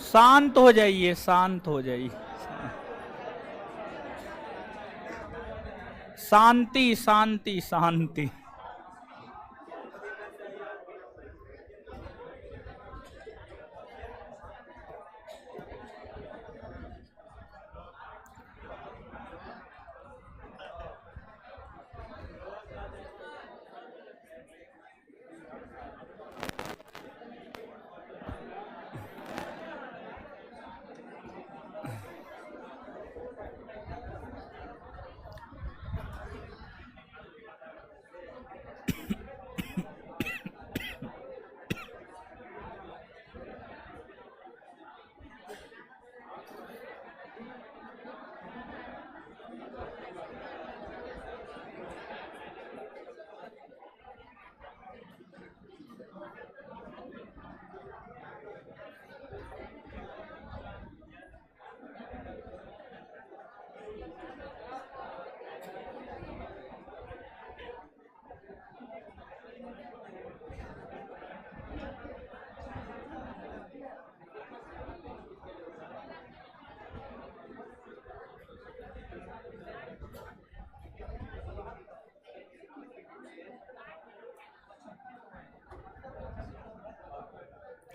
शांत हो जाइए, शांत हो जाइए। शांति शांति शांति।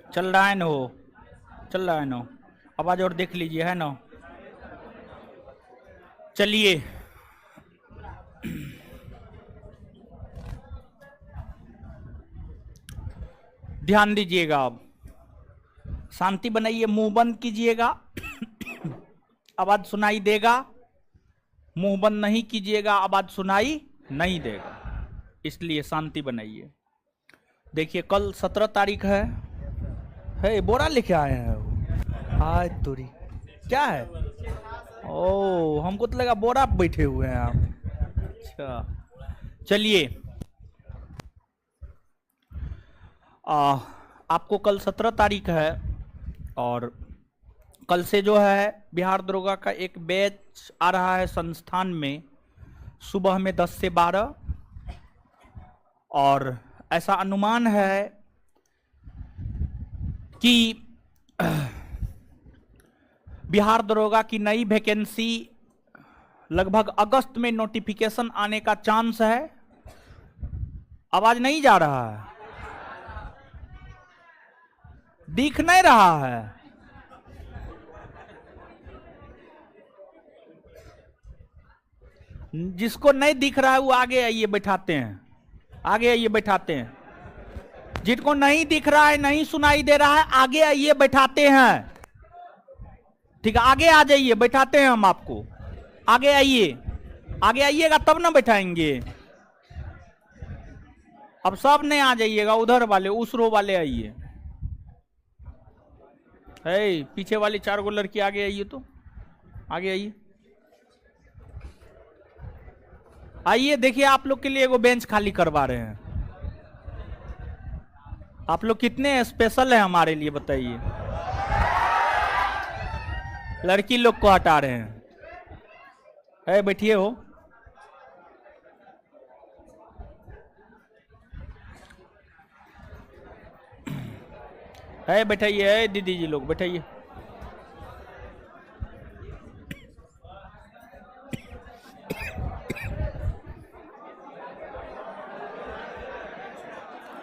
चल रहा है ना, वो चल रहा है ना। आवाज और देख लीजिए, है ना। चलिए, ध्यान दीजिएगा। अब शांति बनाइए, मुंह बंद कीजिएगा। आवाज सुनाई देगा। मुंह बंद नहीं कीजिएगा, आवाज सुनाई नहीं देगा, इसलिए शांति बनाइए। देखिए, कल 17 तारीख है, बोरा लेके आए हैं। हाय तोरी, क्या है? ओ, हमको तो लगा बोरा पे बैठे हुए हैं आप। अच्छा, चलिए। आपको कल 17 तारीख है, और कल से जो है बिहार दरोगा का एक बैच आ रहा है संस्थान में, सुबह में 10 से 12। और ऐसा अनुमान है कि बिहार दरोगा की नई वैकेंसी लगभग अगस्त में नोटिफिकेशन आने का चांस है। आवाज नहीं जा रहा है? दिख नहीं रहा है? जिसको नहीं दिख रहा है वो आगे आइए, बैठाते हैं। आगे आइए, बैठाते हैं। जिनको नहीं दिख रहा है, नहीं सुनाई दे रहा है, आगे आइए, बैठाते हैं। ठीक है, आगे आ जाइए, बैठाते हैं हम आपको। आगे आइए, आगे आइएगा तब ना बैठाएंगे। अब सब नहीं आ जाइएगा, उधर वाले, उस रो वाले आइए। पीछे वाली 4 गो लड़की आगे आइए, तो आगे आइए। आइए, देखिए, आप लोग के लिए एगो बेंच खाली करवा रहे हैं। आप लोग कितने स्पेशल है हमारे लिए, बताइए। लड़की लोग को हटा रहे हैं। बैठिए हो। बैठाइए, दीदी जी लोग बैठाइए।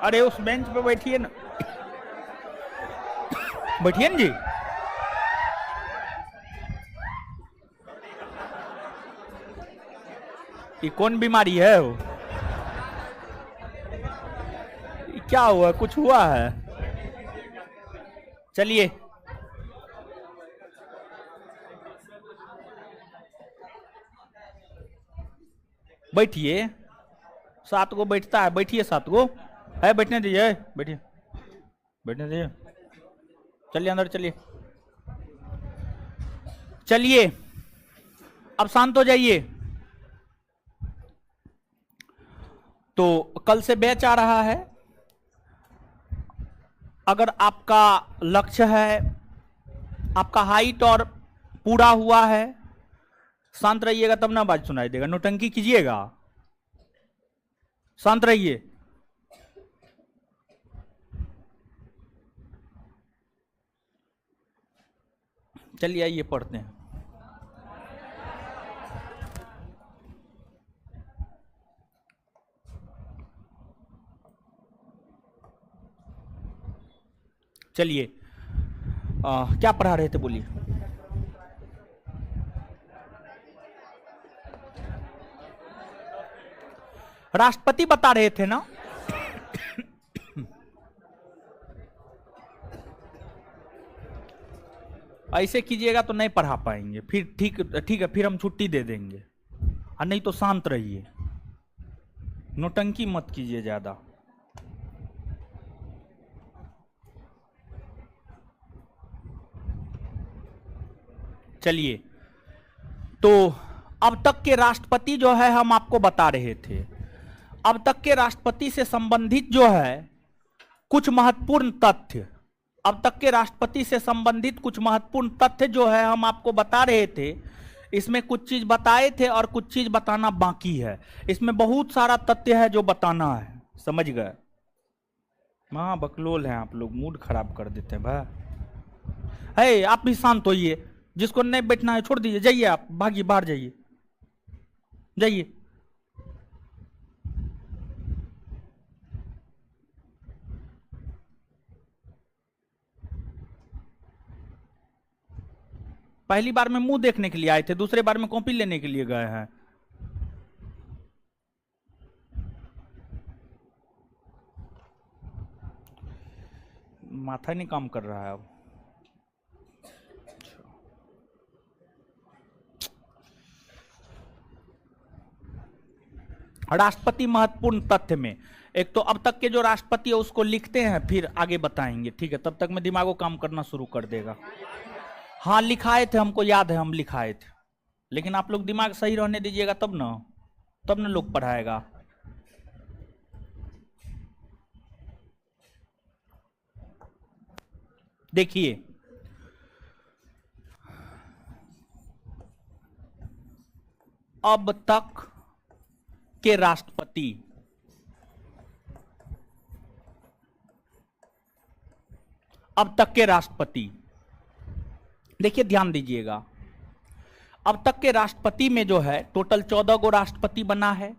अरे उस बेंच पे बैठिए ना, बैठिए ना जी। ये कौन बीमारी है? वो क्या हुआ? कुछ हुआ है? चलिए, बैठिए। 7 गो बैठता है, बैठिए 7 गो है, बैठने दीजिए, बैठिए, बैठने दीजिए, चलिए अंदर चलिए, चलिए अब शांत हो जाइए। तो कल से बैच आ रहा है, अगर आपका लक्ष्य है, आपका हाइट और पूरा हुआ है, शांत रहिएगा तब ना बात सुनाई देगा, नौटंकी कीजिएगा, शांत रहिए। चलिए आइए पढ़ते हैं। चलिए क्या पढ़ा रहे थे बोलिए। राष्ट्रपति बता रहे थे ना। ऐसे कीजिएगा तो नहीं पढ़ा पाएंगे, फिर ठीक है, फिर हम छुट्टी दे देंगे, और नहीं तो शांत रहिए, नौटंकी मत कीजिए ज्यादा। चलिए, तो अब तक के राष्ट्रपति जो है हम आपको बता रहे थे, अब तक के राष्ट्रपति से संबंधित जो है कुछ महत्वपूर्ण तथ्य, अब तक के राष्ट्रपति से संबंधित कुछ महत्वपूर्ण तथ्य जो है हम आपको बता रहे थे। इसमें कुछ चीज बताए थे और कुछ चीज बताना बाकी है, इसमें बहुत सारा तथ्य है जो बताना है, समझ गए। महा बकलोल हैं आप लोग, मूड खराब कर देते हैं भाई। है आप भी शांत होइए, जिसको नहीं बैठना है छोड़ दीजिए, जाइए आप, भागिए बाहर जाइए, जाइए। पहली बार में मुंह देखने के लिए आए थे, दूसरे बार में कॉपी लेने के लिए गए हैं। माथा नहीं काम कर रहा है अब। राष्ट्रपति महत्वपूर्ण तथ्य में एक तो अब तक के जो राष्ट्रपति है उसको लिखते हैं, फिर आगे बताएंगे, ठीक है। तब तक में दिमागो काम करना शुरू कर देगा। हाँ लिखाए थे, हमको याद है हम लिखाए थे, लेकिन आप लोग दिमाग सही रहने दीजिएगा तब ना लोग पढ़ाएगा। देखिए अब तक के राष्ट्रपति, अब तक के राष्ट्रपति, देखिए ध्यान दीजिएगा, अब तक के राष्ट्रपति में जो है टोटल 14 गो राष्ट्रपति बना है,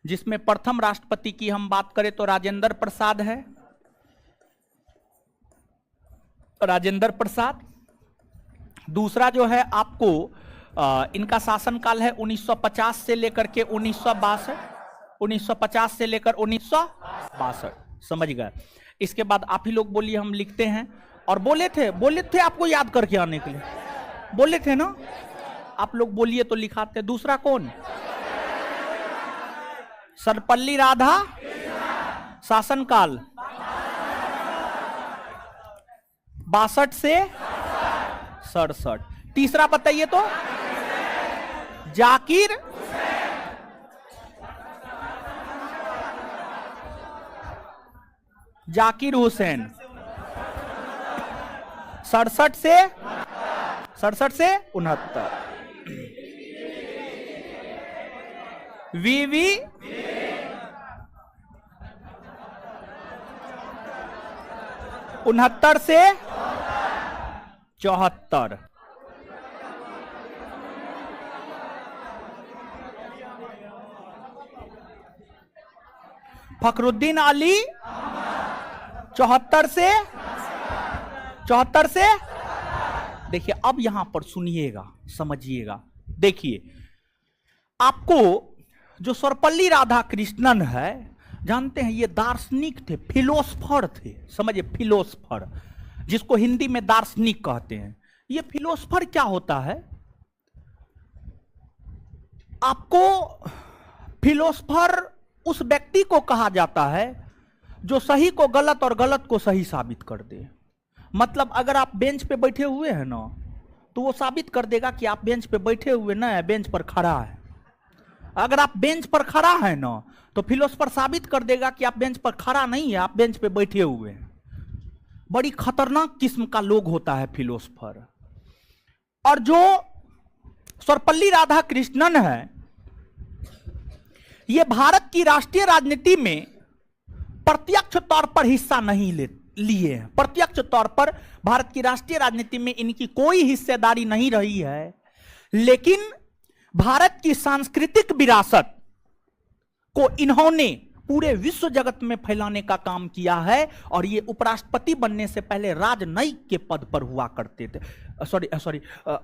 जिसमें प्रथम राष्ट्रपति की हम बात करें तो राजेंद्र प्रसाद है, राजेंद्र प्रसाद। दूसरा जो है आपको इनका शासनकाल है 1950 से लेकर के 1962, 1950 से लेकर 1962, समझ गए। इसके बाद आप ही लोग बोलिए, हम लिखते हैं। और बोले थे आपको याद करके आने के लिए, बोले थे ना, आप लोग बोलिए तो लिखाते। दूसरा कौन? सर्वपल्ली राधा, शासनकाल 62 से 67। तीसरा बताइए तो? जाकिर हुसैन 67 से 69। वीवी 69 से 74। फखरुद्दीन अली 74 से। देखिए अब यहां पर सुनिएगा, समझिएगा। देखिए आपको जो सर्वपल्ली राधाकृष्णन है, जानते हैं ये दार्शनिक थे, फिलोसफर थे, समझिए फिलोसफर, जिसको हिंदी में दार्शनिक कहते हैं। ये फिलोसफर क्या होता है? आपको फिलोसफर उस व्यक्ति को कहा जाता है जो सही को गलत और गलत को सही साबित कर दे। मतलब अगर आप बेंच पे बैठे हुए हैं ना, तो वो साबित कर देगा कि आप बेंच पे बैठे हुए ना है, बेंच पर खड़ा है। अगर आप बेंच पर खड़ा है ना, तो फिलोसफर साबित कर देगा कि आप बेंच पर खड़ा नहीं है, आप बेंच पे बैठे हुए हैं। बड़ी खतरनाक किस्म का लोग होता है फिलोसफर। और जो सर्वपल्ली राधाकृष्णन है, ये भारत की राष्ट्रीय राजनीति में प्रत्यक्ष तौर पर हिस्सा नहीं लिए हैं। प्रत्यक्ष तौर पर भारत की राष्ट्रीय राजनीति में इनकी कोई हिस्सेदारी नहीं रही है, लेकिन भारत की सांस्कृतिक विरासत को इन्होंने पूरे विश्व जगत में फैलाने का काम किया है। और ये उपराष्ट्रपति बनने से पहले राजनयिक के पद पर हुआ करते थे।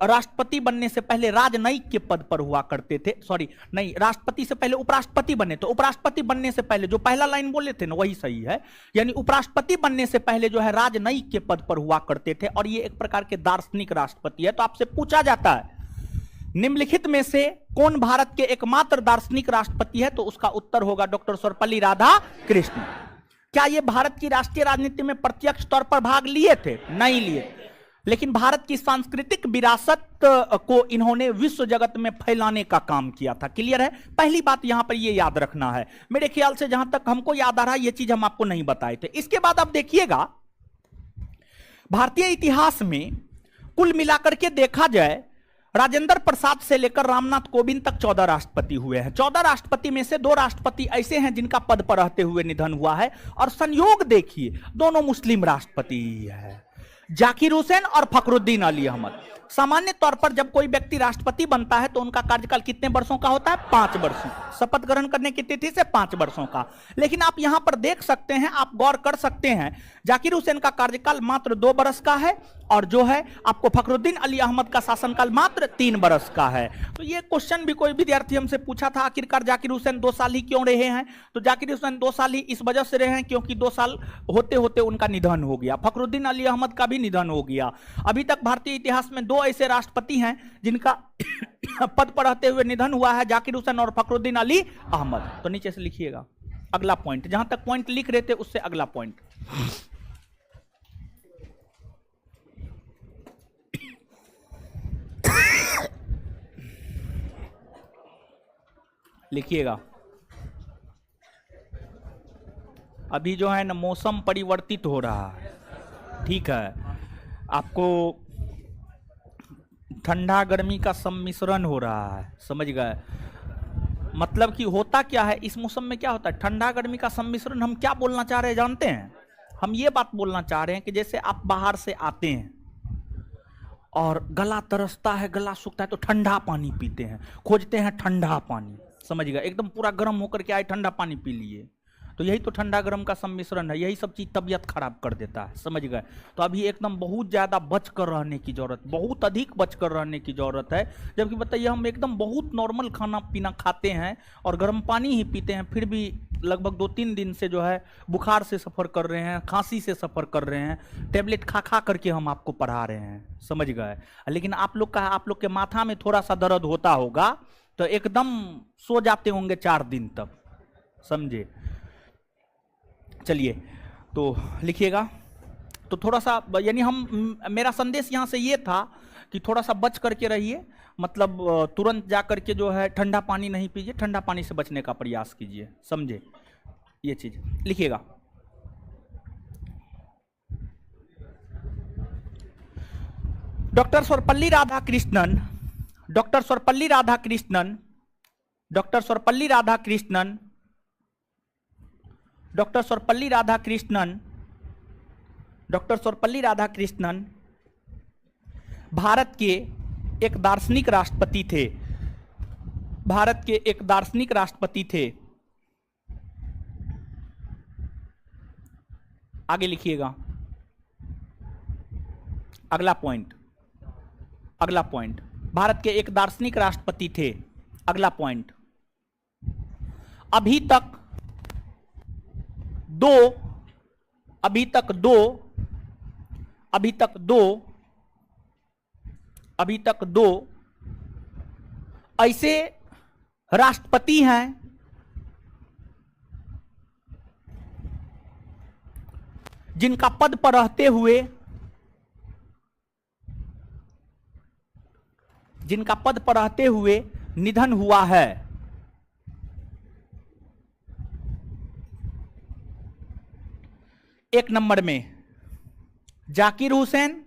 राष्ट्रपति बनने से पहले राजनयिक के पद पर हुआ करते थे। राष्ट्रपति से पहले उपराष्ट्रपति बने। तो उपराष्ट्रपति बनने से पहले जो पहला लाइन बोले थे ना, वही सही है। यानी उपराष्ट्रपति बनने से पहले जो है राजनयिक के पद पर हुआ करते थे। और ये एक प्रकार के दार्शनिक राष्ट्रपति है। तो आपसे पूछा जाता है निम्नलिखित में से कौन भारत के एकमात्र दार्शनिक राष्ट्रपति है, तो उसका उत्तर होगा डॉक्टर सर्वपल्ली राधाकृष्णन। क्या ये भारत की राष्ट्रीय राजनीति में प्रत्यक्ष तौर पर भाग लिए थे? नहीं लिए, लेकिन भारत की सांस्कृतिक विरासत को इन्होंने विश्व जगत में फैलाने का काम किया था। क्लियर है? पहली बात यहां पर ये याद रखना है। मेरे ख्याल से जहां तक हमको याद आ रहा है, ये चीज हम आपको नहीं बताए थे। इसके बाद आप देखिएगा, भारतीय इतिहास में कुल मिलाकर के देखा जाए, राजेंद्र प्रसाद से लेकर रामनाथ कोविंद तक 14 राष्ट्रपति हुए हैं। 14 राष्ट्रपति में से 2 राष्ट्रपति ऐसे हैं जिनका पद पर रहते हुए निधन हुआ है। और संयोग देखिए, दोनों मुस्लिम राष्ट्रपति ही है, जाकिर हुसैन और फखरुद्दीन अली अहमद। सामान्य तौर पर जब कोई व्यक्ति राष्ट्रपति बनता है तो उनका कार्यकाल कितने वर्षों का होता है? 5 वर्षों। शपथ ग्रहण करने की तिथि से 5 वर्षों का। लेकिन आप यहां पर देख सकते हैं, आप गौर कर सकते हैं, जाकिर हुसैन का कार्यकाल मात्र 2 वर्ष का है, और जो है आपको फखरुद्दीन अली अहमद का शासनकाल मात्र 3 वर्ष का है। तो ये क्वेश्चन भी कोई विद्यार्थी हमसे पूछा था, आखिरकार जाकिर हुसैन 2 साल ही क्यों रहे हैं? तो जाकिर हुसैन 2 साल ही इस वजह से रहे हैं क्योंकि 2 साल होते होते उनका निधन हो गया। फखरुद्दीन अली अहमद का भी निधन हो गया। अभी तक भारतीय इतिहास में 2 ऐसे राष्ट्रपति हैं जिनका पद पर रहते हुए निधन हुआ है, जाकिर हुसैन और फखरुद्दीन अली अहमद। तो नीचे से लिखिएगा अगला पॉइंट, जहां तक पॉइंट लिख रहे थे उससे अगला पॉइंट। लिखिएगा, अभी जो है ना मौसम परिवर्तित हो रहा है, ठीक है। आपको ठंडा गर्मी का सम्मिश्रण हो रहा है, समझ गए? मतलब कि होता क्या है इस मौसम में, क्या होता है? ठंडा गर्मी का सम्मिश्रण। हम क्या बोलना चाह रहे हैं जानते हैं? हम ये बात बोलना चाह रहे हैं कि जैसे आप बाहर से आते हैं और गला तरसता है, गला सूखता है, तो ठंडा पानी पीते हैं, खोजते हैं ठंडा पानी, समझ गए? एकदम पूरा गर्म होकर के आए, ठंडा पानी पी लिए। तो यही तो ठंडा गर्म का सम्मिश्रण है। यही सब चीज तबीयत खराब कर देता है, समझ गए? तो अभी एकदम बहुत ज्यादा बच कर रहने की जरूरत, बहुत अधिक बच कर रहने की जरूरत है। जबकि बताइए हम एकदम बहुत नॉर्मल खाना पीना खाते हैं और गर्म पानी ही पीते हैं, फिर भी लगभग 2-3 दिन से जो है बुखार से सफर कर रहे हैं, खांसी से सफर कर रहे हैं, टेबलेट खा खा करके हम आपको पढ़ा रहे हैं, समझ गए? लेकिन आप लोग के माथा में थोड़ा सा दर्द होता होगा तो एकदम सो जाते होंगे 4 दिन तक, समझे? चलिए तो लिखिएगा। तो थोड़ा सा यानी मेरा संदेश यहाँ से ये था कि थोड़ा सा बच करके रहिए, मतलब तुरंत जा करके जो है ठंडा पानी नहीं पीजिए, ठंडा पानी से बचने का प्रयास कीजिए, समझे? ये चीज लिखिएगा। Doctor Sarvepalli Radhakrishnan, doctor Sarvepalli Radhakrishnan, doctor Sarvepalli Radhakrishnan, doctor Sarvepalli Radhakrishnan, doctor Sarvepalli Radhakrishnan Bharat के एक दार्शनिक राष्ट्रपति थे। भारत के एक दार्शनिक राष्ट्रपति थे। आगे लिखिएगा अगला पॉइंट, अगला पॉइंट। भारत के एक दार्शनिक राष्ट्रपति थे। अगला पॉइंट, अभी तक दो ऐसे राष्ट्रपति हैं जिनका पद पर रहते हुए निधन हुआ है। एक नंबर में जाकिर हुसैन,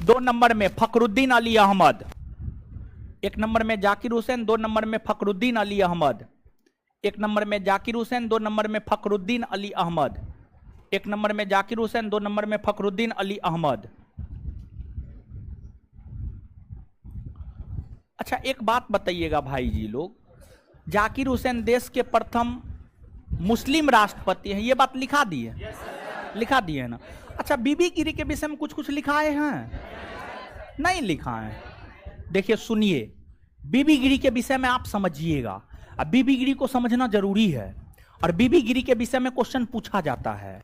2 नंबर में फखरुद्दीन अली अहमद। 1 नंबर में जाकिर हुसैन, 2 नंबर में फखरुद्दीन अली अहमद। 1 नंबर में जाकिर हुसैन, 2 नंबर में फखरुद्दीन अली अहमद। 1 नंबर में जाकिर हुसैन, 2 नंबर में फखरुद्दीन अली अहमद। अच्छा, एक बात बताइएगा भाई जी लोग, जाकिर हुसैन देश के प्रथम मुस्लिम राष्ट्रपति हैं, ये बात लिखा दी है? लिखा दी है ना? अच्छा, बीबी गिरी के विषय में कुछ लिखाए हैं? नहीं लिखा है। देखिए सुनिए, बीबी गिरी के विषय में आप समझिएगा। अब बीबी गिरी को समझना जरूरी है, और बीबी गिरी के विषय में क्वेश्चन पूछा जाता है।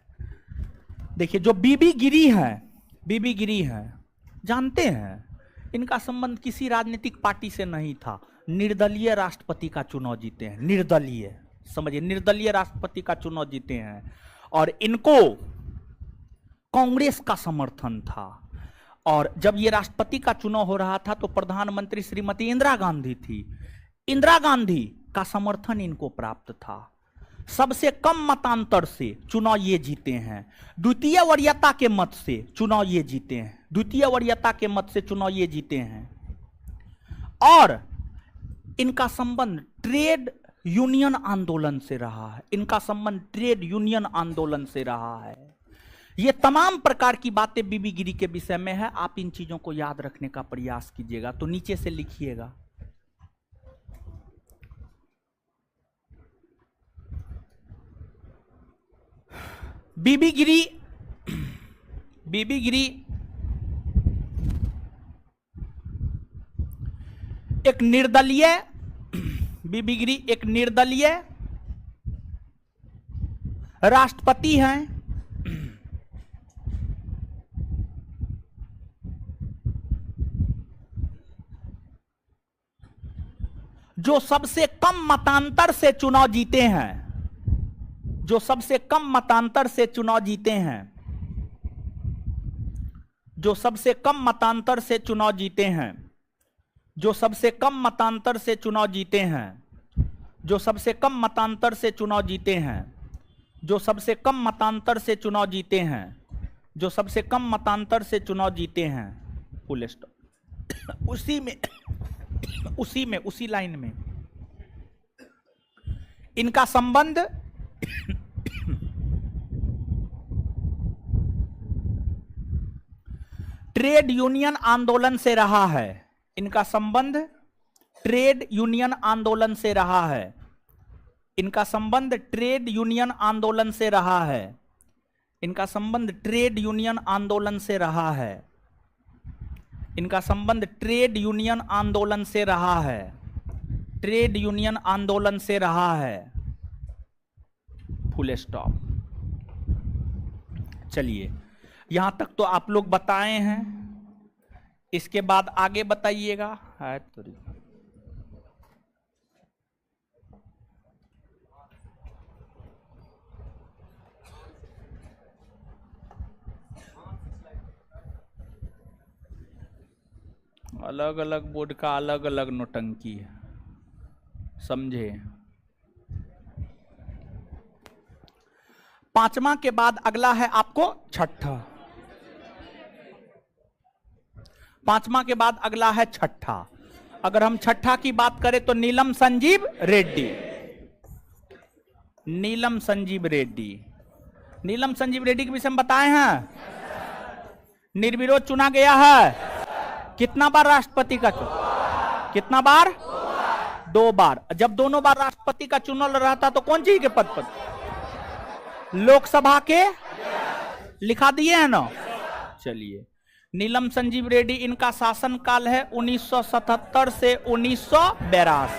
देखिए, जो बीबी गिरी हैं, जानते हैं इनका संबंध किसी राजनीतिक पार्टी से नहीं था। निर्दलीय राष्ट्रपति का चुनाव जीते हैं, निर्दलीय, समझिए, निर्दलीय राष्ट्रपति का चुनाव जीते हैं, और इनको कांग्रेस का समर्थन था। और जब ये राष्ट्रपति का चुनाव हो रहा था तो प्रधानमंत्री श्रीमती इंदिरा गांधी थी। इंदिरा गांधी का समर्थन इनको प्राप्त था। सबसे कम मतांतर से चुनाव ये जीते हैं। द्वितीय वरीयता के मत से चुनाव ये जीते हैं। द्वितीय वरीयता के मत से चुनाव ये जीते हैं। और इनका संबंध ट्रेड यूनियन आंदोलन से रहा है। इनका संबंध ट्रेड यूनियन आंदोलन से रहा है। ये तमाम प्रकार की बातें बीबी गिरी के विषय में है। आप इन चीजों को याद रखने का प्रयास कीजिएगा, तो नीचे से लिखिएगा। बीबी गिरी एक निर्दलीय, बीबी गिरी एक निर्दलीय राष्ट्रपति हैं। जो सबसे कम मतांतर से चुनाव जीते हैं, जो सबसे कम मतांतर से चुनाव जीते हैं, जो सबसे कम मतांतर से चुनाव जीते हैं, जो सबसे कम मतांतर से चुनाव जीते हैं, जो सबसे कम मतांतर से चुनाव जीते हैं, जो सबसे कम मतांतर से चुनाव जीते हैं, जो सबसे कम मतांतर से चुनाव जीते हैं, फुल स्टॉप। उसी लाइन में इनका संबंध ट्रेड यूनियन आंदोलन से रहा है। इनका संबंध ट्रेड यूनियन आंदोलन से रहा है। इनका संबंध ट्रेड यूनियन आंदोलन से रहा है। इनका संबंध ट्रेड यूनियन आंदोलन से रहा है। इनका संबंध ट्रेड यूनियन आंदोलन से रहा है। ट्रेड यूनियन आंदोलन से रहा है, फुल स्टॉप। चलिए, यहां तक तो आप लोग बताए हैं। इसके बाद आगे बताइएगा। अलग अलग बोर्ड का अलग अलग नोटंकी है, समझे। 5वां के बाद अगला है आपको छठा। 5वां के बाद अगला है छठा। अगर हम छठा की बात करें तो नीलम संजीव रेड्डी। नीलम संजीव रेड्डी, नीलम संजीव रेड्डी के विषय में बताए हैं। निर्विरोध चुना गया है। कितना बार राष्ट्रपति का चुनाव? कितना बार? 2 बार। जब दोनों बार राष्ट्रपति का चुनाव रहा था तो कौन जी के पद पर? लोकसभा के। लिखा दिए हैं ना। चलिए, नीलम संजीव रेड्डी, इनका शासनकाल है 1977 से 1982।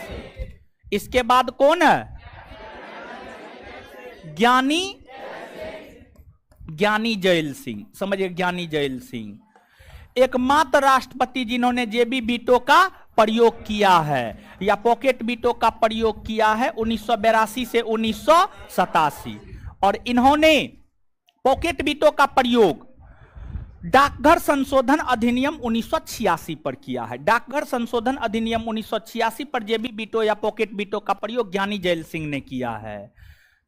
इसके बाद कौन है? ज्ञानी जैल सिंह। समझिए, ज्ञानी जैल सिंह एकमात्र राष्ट्रपति जिन्होंने जेबी वीटो का प्रयोग किया है या पॉकेट वीटो का प्रयोग किया है 1982 से 1987। और इन्होंने पॉकेट बीटों का प्रयोग डाकघर संशोधन अधिनियम 1986 पर किया है। डाकघर संशोधन अधिनियम 1986 पर जेबी बीटो या पॉकेट बीटो का प्रयोग ज्ञानी जैल सिंह ने किया है।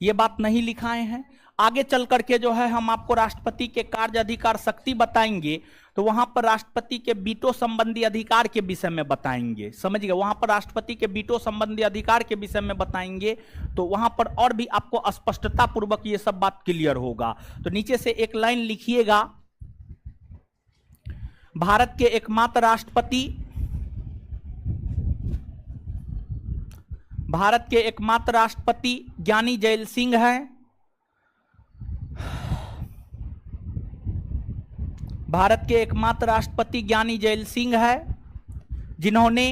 ये बात नहीं लिखाए हैं। आगे चल करके जो है हम आपको राष्ट्रपति के कार्य अधिकार शक्ति बताएंगे, तो वहां पर राष्ट्रपति के बीटो संबंधी अधिकार के विषय में बताएंगे। समझ गए, वहां पर राष्ट्रपति के बीटो संबंधी अधिकार के विषय में बताएंगे, तो वहां पर और भी आपको स्पष्टता पूर्वक ये सब बात क्लियर होगा। तो नीचे से एक लाइन लिखिएगा, भारत के एकमात्र राष्ट्रपति, भारत के एकमात्र राष्ट्रपति ज्ञानी जैल सिंह हैं। भारत के एकमात्र राष्ट्रपति ज्ञानी जैल सिंह है, जिन्होंने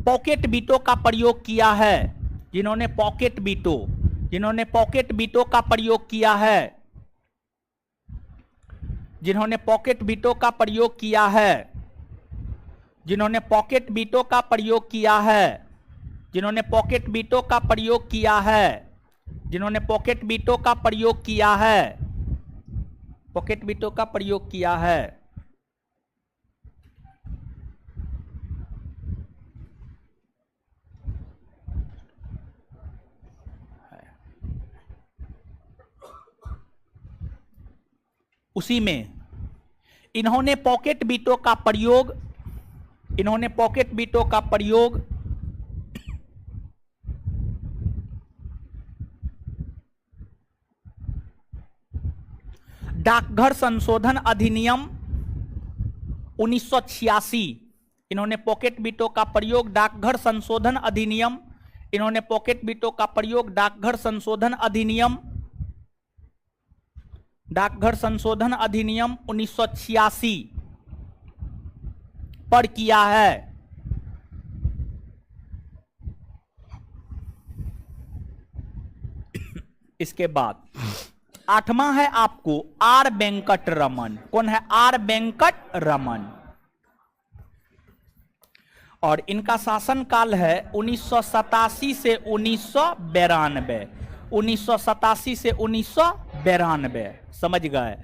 पॉकेट बीटो का प्रयोग किया है, जिन्होंने पॉकेट बीटो का प्रयोग किया है, जिन्होंने पॉकेट बीटो का प्रयोग किया है, जिन्होंने पॉकेट बीटो का प्रयोग किया है, जिन्होंने पॉकेट बीटो का प्रयोग किया है, जिन्होंने पॉकेट बीटो का प्रयोग किया है, पॉकेट बीटो का प्रयोग किया है। उसी में इन्होंने पॉकेट बीटो का प्रयोग, इन्होंने पॉकेट बीटो का प्रयोग डाकघर संशोधन अधिनियम 1986, इन्होंने पॉकेट बीटो का प्रयोग डाकघर संशोधन अधिनियम, इन्होंने पॉकेट बीटो का प्रयोग डाकघर संशोधन अधिनियम, डाकघर संशोधन अधिनियम 1986 पर किया है। इसके बाद आठवां है आपको आर वेंकट रमन। कौन है? आर वेंकट रमन। और इनका शासनकाल है 1987 से 1992, 1987 से 1992। समझ गए।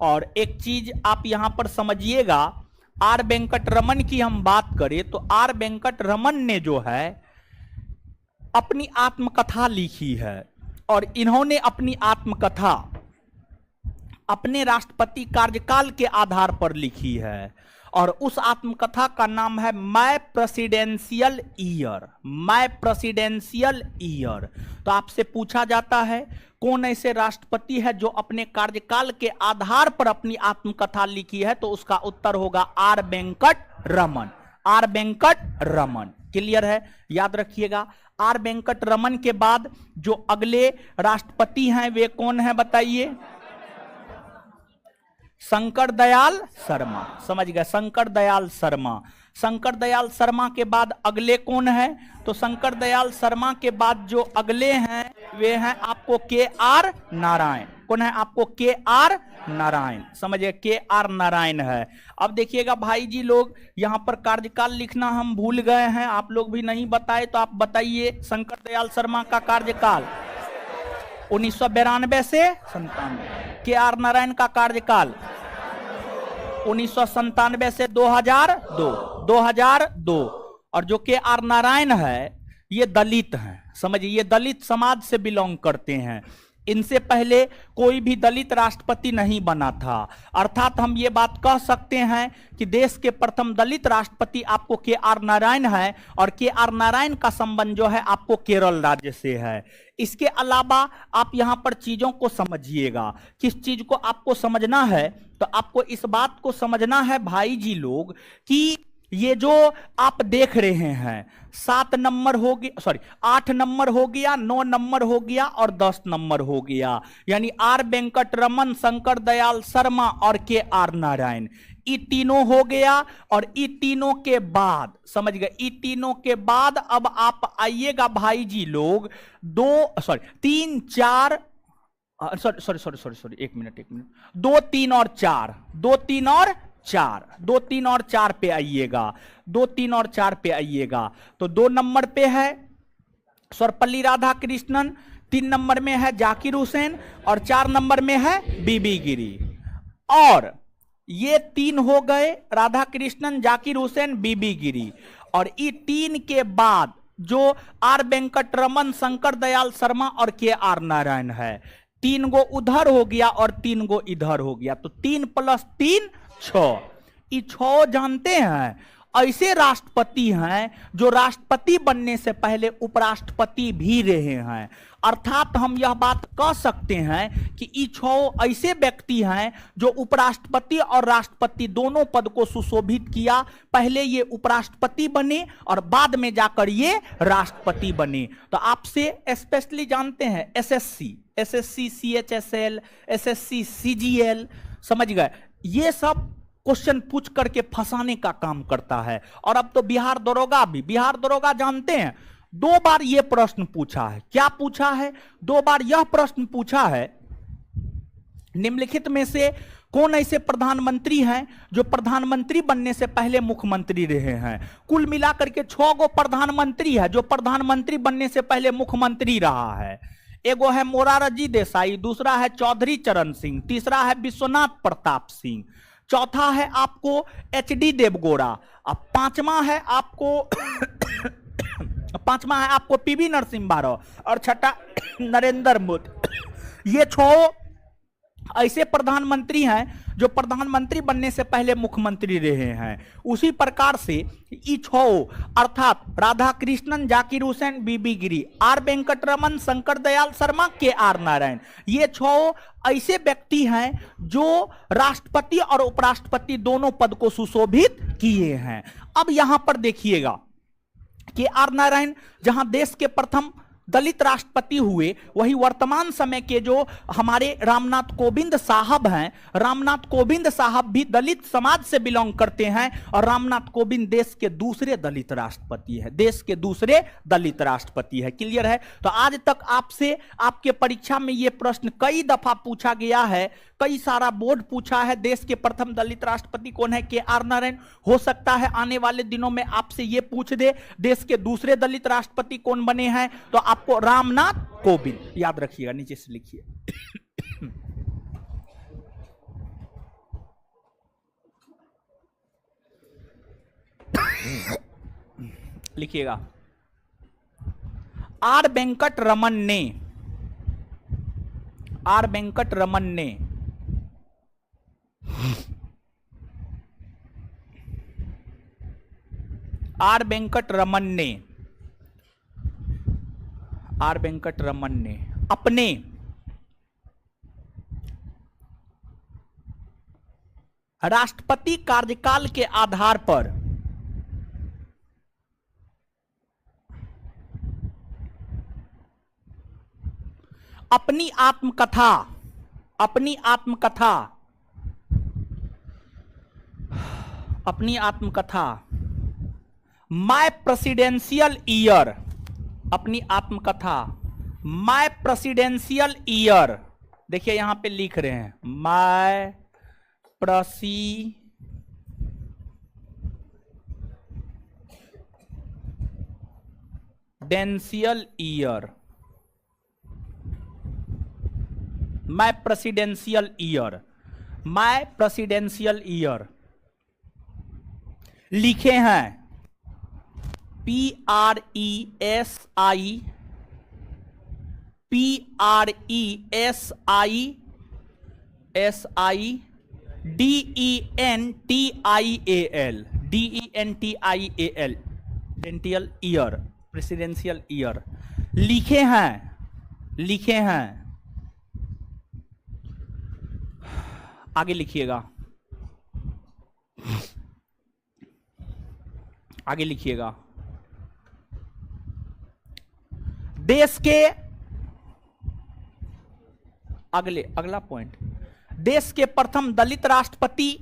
और एक चीज आप यहां पर समझिएगा, आर वेंकट रमन की हम बात करें तो आर वेंकट रमन ने जो है अपनी आत्मकथा लिखी है, और इन्होंने अपनी आत्मकथा अपने राष्ट्रपति कार्यकाल के आधार पर लिखी है, और उस आत्मकथा का नाम है my presidential year. My presidential year. तो आपसे पूछा जाता है कौन ऐसे राष्ट्रपति है जो अपने कार्यकाल के आधार पर अपनी आत्मकथा लिखी है, तो उसका उत्तर होगा R Venkataraman. R Venkataraman. Clear है? याद रखिएगा। आर वेंकट रमन के बाद जो अगले राष्ट्रपति हैं वे कौन है बताइए? शंकर दयाल शर्मा। समझ गए? शंकर दयाल शर्मा। शंकर दयाल शर्मा के बाद अगले कौन है? तो शंकर दयाल शर्मा के बाद जो अगले हैं वे हैं आपको के आर नारायण। कौन है? आपको के आर नारायण। समझिए, के आर नारायण है। अब देखिएगा भाई जी लोग, यहां पर कार्यकाल लिखना हम भूल गए हैं, आप लोग भी नहीं बताए तो आप बताइए। शंकर दयाल शर्मा का कार्यकाल 1992 से 97। के आर नारायण का कार्यकाल 1997 से 2002। 2002। और जो के आर नारायण है ये दलित हैं। समझिए, ये दलित समाज से बिलोंग करते हैं। इनसे पहले कोई भी दलित राष्ट्रपति नहीं बना था। अर्थात हम ये बात कह सकते हैं कि देश के प्रथम दलित राष्ट्रपति आपको के आर नारायण है, और के आर नारायण का संबंध जो है आपको केरल राज्य से है। इसके अलावा आप यहां पर चीजों को समझिएगा। किस चीज को आपको समझना है? तो आपको इस बात को समझना है भाई जी लोग कि ये जो आप देख रहे हैं 7 नंबर हो गया, सॉरी 8 नंबर हो गया, 9 नंबर हो गया और 10 नंबर हो गया। यानी आर वेंकट रमन, शंकर दयाल शर्मा और के आर नारायण, ये तीनों हो गया। और ये तीनों के बाद, समझ गए, ये तीनों के बाद अब आप आइएगा भाई जी लोग 3, 4, सॉरी 1 मिनट 2, 3 और 4, 2, 3 और 4, 2, 3 और 4 पे आइएगा। 2, 3 और 4 पे आइएगा। तो 2 नंबर पे है सर्वपल्ली राधाकृष्णन, 3 नंबर में है जाकिर हुसैन और 4 नंबर में है बीबी गिरी। और ये 3 हो गए, राधाकृष्णन, जाकिर हुसैन, बीबी गिरी। और ये 3 के बाद जो आर वेंकटरमन, शंकर दयाल शर्मा और के आर नारायण है, 3 गो उधर हो गया और 3 गो इधर हो गया, तो 3 + 3 6। ये 6 जानते हैं ऐसे राष्ट्रपति हैं जो राष्ट्रपति बनने से पहले उपराष्ट्रपति भी रहे हैं। अर्थात हम यह बात कह सकते हैं कि ये 6 ऐसे व्यक्ति हैं जो उपराष्ट्रपति और राष्ट्रपति दोनों पद को सुशोभित किया। पहले ये उपराष्ट्रपति बने और बाद में जाकर ये राष्ट्रपति बने। तो आपसे स्पेशली जानते हैं एसएससी, CHSL, SSC CGL, समझ गए, ये सब क्वेश्चन पूछ करके फंसाने का काम करता है। और अब तो बिहार दरोगा भी, बिहार दरोगा जानते हैं 2 बार यह प्रश्न पूछा है। क्या पूछा है? 2 बार यह प्रश्न पूछा है, निम्नलिखित में से कौन ऐसे प्रधानमंत्री हैं जो प्रधानमंत्री बनने से पहले मुख्यमंत्री रहे हैं। कुल मिलाकर के 6 गो प्रधानमंत्री है जो प्रधानमंत्री बनने से पहले मुख्यमंत्री रहा है। एगो है मोरारजी देसाई, दूसरा है चौधरी चरण सिंह, तीसरा है विश्वनाथ प्रताप सिंह, चौथा है आपको HD देवगौड़ा, अब पांचवा है आपको PV नरसिम्हा राव और छठा नरेंद्र मोदी। ये 6 ऐसे प्रधानमंत्री हैं जो प्रधानमंत्री बनने से पहले मुख्यमंत्री रहे हैं। उसी प्रकार से ये 6 अर्थात राधाकृष्णन, जाकिर हुसैन, बीबी गिरी, आर वेंकटरमन, शंकर दयाल शर्मा, के आर नारायण, ये 6 ऐसे व्यक्ति हैं जो राष्ट्रपति और उपराष्ट्रपति दोनों पद को सुशोभित किए हैं। अब यहां पर देखिएगा के आर नारायण जहां देश के प्रथम दलित राष्ट्रपति हुए, वही वर्तमान समय के जो हमारे रामनाथ कोविंद साहब हैं, रामनाथ कोविंद साहब भी दलित समाज से बिलोंग करते हैं और रामनाथ कोविंद देश के दूसरे दलित राष्ट्रपति है, देश के दूसरे दलित राष्ट्रपति है। क्लियर है? तो आज तक आपसे आपके परीक्षा में यह प्रश्न कई दफा पूछा गया है, कई सारा बोर्ड पूछा है, देश के प्रथम दलित राष्ट्रपति कौन है? के आर नारायण। हो सकता है आने वाले दिनों में आपसे यह पूछ दे देश के दूसरे दलित राष्ट्रपति कौन बने हैं, तो आपको रामनाथ कोविंद याद रखिएगा, नीचे से लिखिए। लिखिएगा, आर वेंकटरमन ने, आर वेंकटरमन ने आर वेंकटरमन ने आर वेंकटरमन ने अपने राष्ट्रपति कार्यकाल के आधार पर अपनी आत्मकथा माय प्रेसिडेंशियल ईयर, अपनी आत्मकथा माय प्रेसिडेंशियल ईयर, देखिए यहां पे लिख रहे हैं my presidential year, my presidential year, my presidential year लिखे हैं PRESIDENTIAL presidential year, presidential year लिखे हैं। आगे लिखिएगा, देश के अगला पॉइंट, देश के प्रथम दलित राष्ट्रपति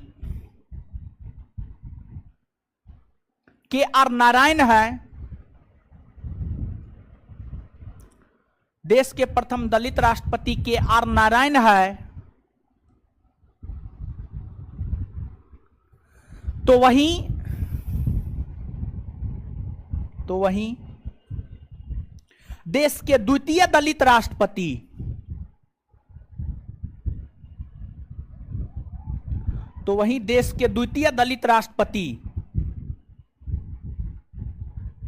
के आर नारायण है, देश के प्रथम दलित राष्ट्रपति के आर नारायण है। तो वहीं देश के द्वितीय दलित राष्ट्रपति, तो वहीं देश के द्वितीय दलित राष्ट्रपति,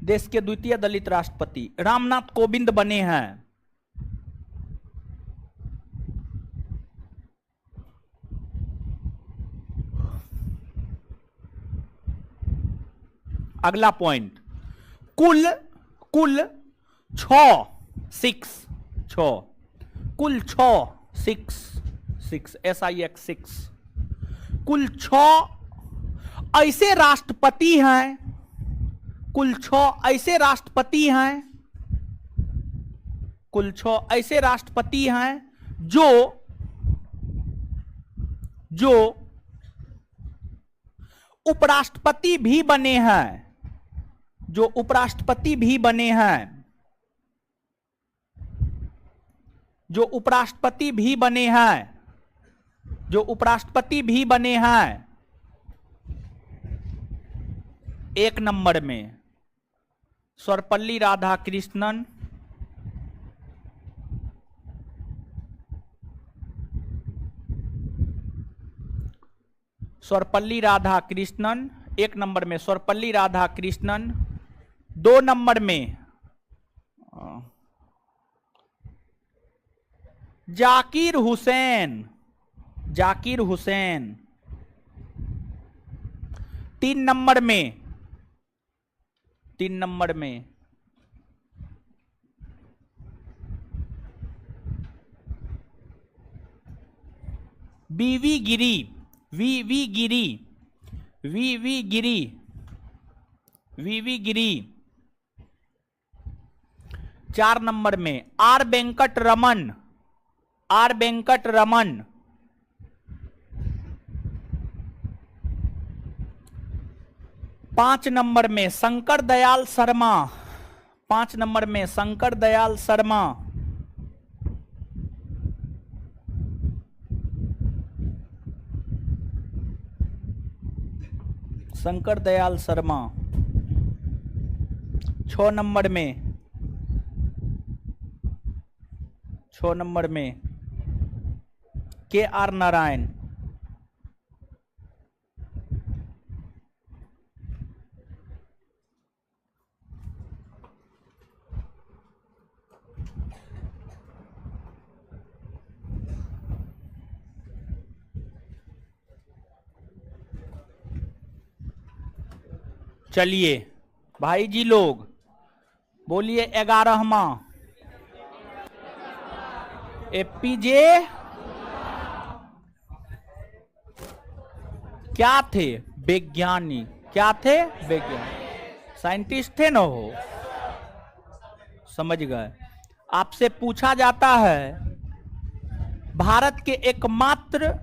देश के द्वितीय दलित राष्ट्रपति रामनाथ कोविंद बने हैं। अगला पॉइंट, कुल कुल 6 कुल 6 SIX कुल 6 ऐसे राष्ट्रपति हैं, कुल 6 ऐसे राष्ट्रपति हैं, कुल 6 ऐसे राष्ट्रपति हैं जो उपराष्ट्रपति भी बने हैं, जो उपराष्ट्रपति भी बने हैं, जो उपराष्ट्रपति भी बने हैं, जो उपराष्ट्रपति भी बने हैं। 1 नंबर में सर्वपल्ली राधाकृष्णन, सर्वपल्ली राधाकृष्णन 1 नंबर में सर्वपल्ली राधाकृष्णन। 2 नंबर में जाकिर हुसैन, जाकिर हुसैन। 3 नंबर में V V Giri, V V Giri, V V Giri, V V Giri. 4 number में R Venkataraman, R Venkataraman. 5 number में शंकर दयाल शर्मा, 5 नंबर में शंकर दयाल शर्मा। 6 नंबर में KR नारायण। चलिए भाई जी लोग बोलिए 11वां APJ क्या थे? वैज्ञानिक। क्या थे? वैज्ञानिक, साइंटिस्ट थे ना हो। समझ गए? आपसे पूछा जाता है भारत के एकमात्र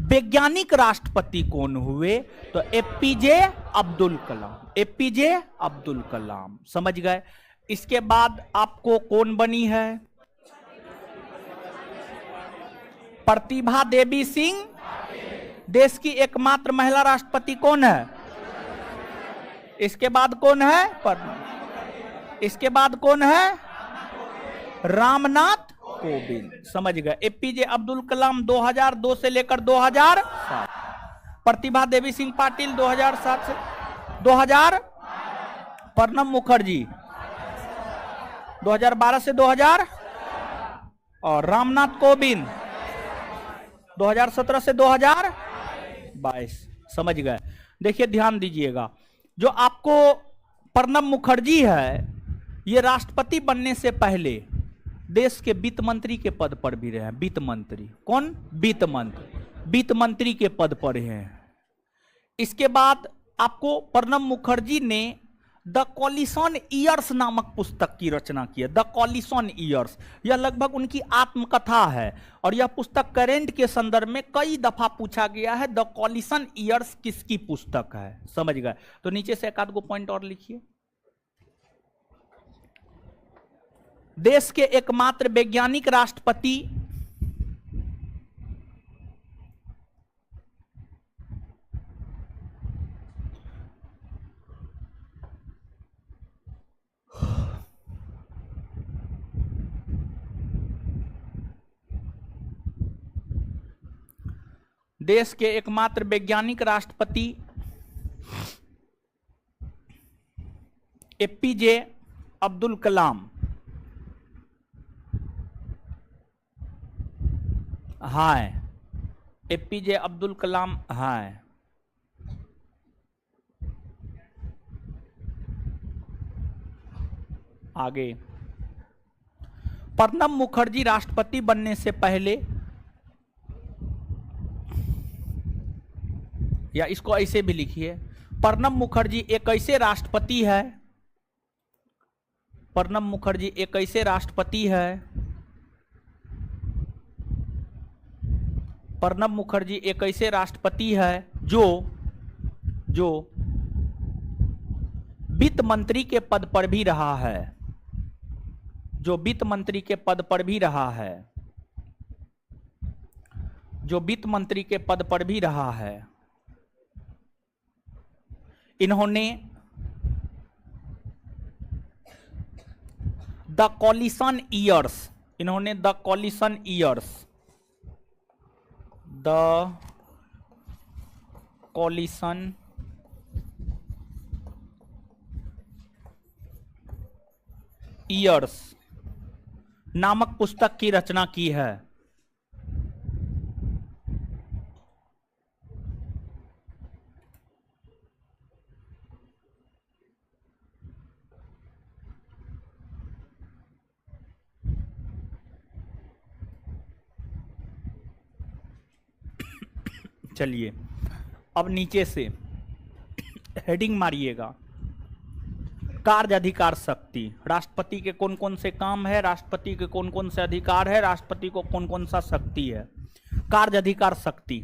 वैज्ञानिक राष्ट्रपति कौन हुए, तो APJ अब्दुल कलाम, APJ अब्दुल कलाम। समझ गए? इसके बाद आपको कौन बनी है? प्रतिभा देवी सिंह। देश की एकमात्र महिला राष्ट्रपति कौन है? इसके बाद कौन है? इसके बाद कौन है? रामनाथ कोविंद। समझ गए? APJ अब्दुल कलाम 2002 से लेकर 2007, प्रतिभा देवी सिंह पाटिल 2007 से 2000, प्रणब मुखर्जी 2012 से 2000, और रामनाथ कोविंद 2017 से 2022। समझ गए? देखिए ध्यान दीजिएगा, जो आपको प्रणब मुखर्जी है, ये राष्ट्रपति बनने से पहले देश के वित्त मंत्री के पद पर भी रहे हैं। वित्त मंत्री। कौन? वित्त मंत्री। वित्त मंत्री के पद पर हैं। इसके बाद आपको प्रणब मुखर्जी ने द कॉलिशन ईयर्स नामक पुस्तक की रचना की है। द कॉलिशन ईयर्स, यह लगभग उनकी आत्मकथा है, और यह पुस्तक करेंट के संदर्भ में कई दफा पूछा गया है, द कॉलिशन ईयर्स किसकी पुस्तक है। समझ गए? तो नीचे से एक आध गो पॉइंट और लिखिए। देश के एकमात्र वैज्ञानिक राष्ट्रपति देश के एकमात्र वैज्ञानिक राष्ट्रपति एपीजे अब्दुल कलाम। हाय, एपीजे अब्दुल कलाम। हाय, आगे, प्रणब मुखर्जी राष्ट्रपति बनने से पहले, या इसको ऐसे भी लिखिए, प्रणब मुखर्जी एक ऐसे राष्ट्रपति है, प्रणब मुखर्जी एक ऐसे राष्ट्रपति है, प्रणब मुखर्जी एक ऐसे राष्ट्रपति है जो वित्त मंत्री के पद पर भी रहा है, जो वित्त मंत्री के पद पर भी रहा है, जो वित्त मंत्री के पद पर भी रहा है। इन्होंने द कॉलिशन ईयर्स, इन्होंने the coalition years, the coalition years नामक पुस्तक की रचना की है। चलिए अब नीचे से हेडिंग मारिएगा। कार्य अधिकार शक्ति, राष्ट्रपति के कौन कौन से काम है, राष्ट्रपति के कौन कौन से अधिकार है, राष्ट्रपति को कौन कौन सा शक्ति है। कार्य अधिकार शक्ति,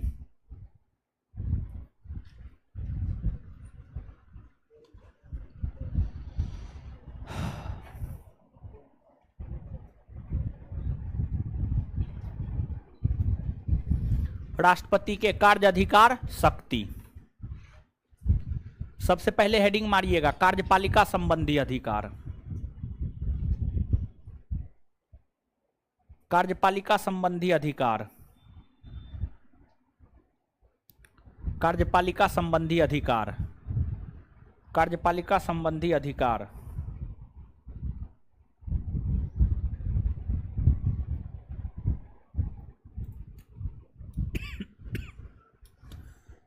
राष्ट्रपति के कार्य अधिकार शक्ति। सबसे पहले हेडिंग मारिएगा कार्यपालिका संबंधी अधिकार, कार्यपालिका संबंधी अधिकार, कार्यपालिका संबंधी अधिकार, कार्यपालिका संबंधी अधिकार।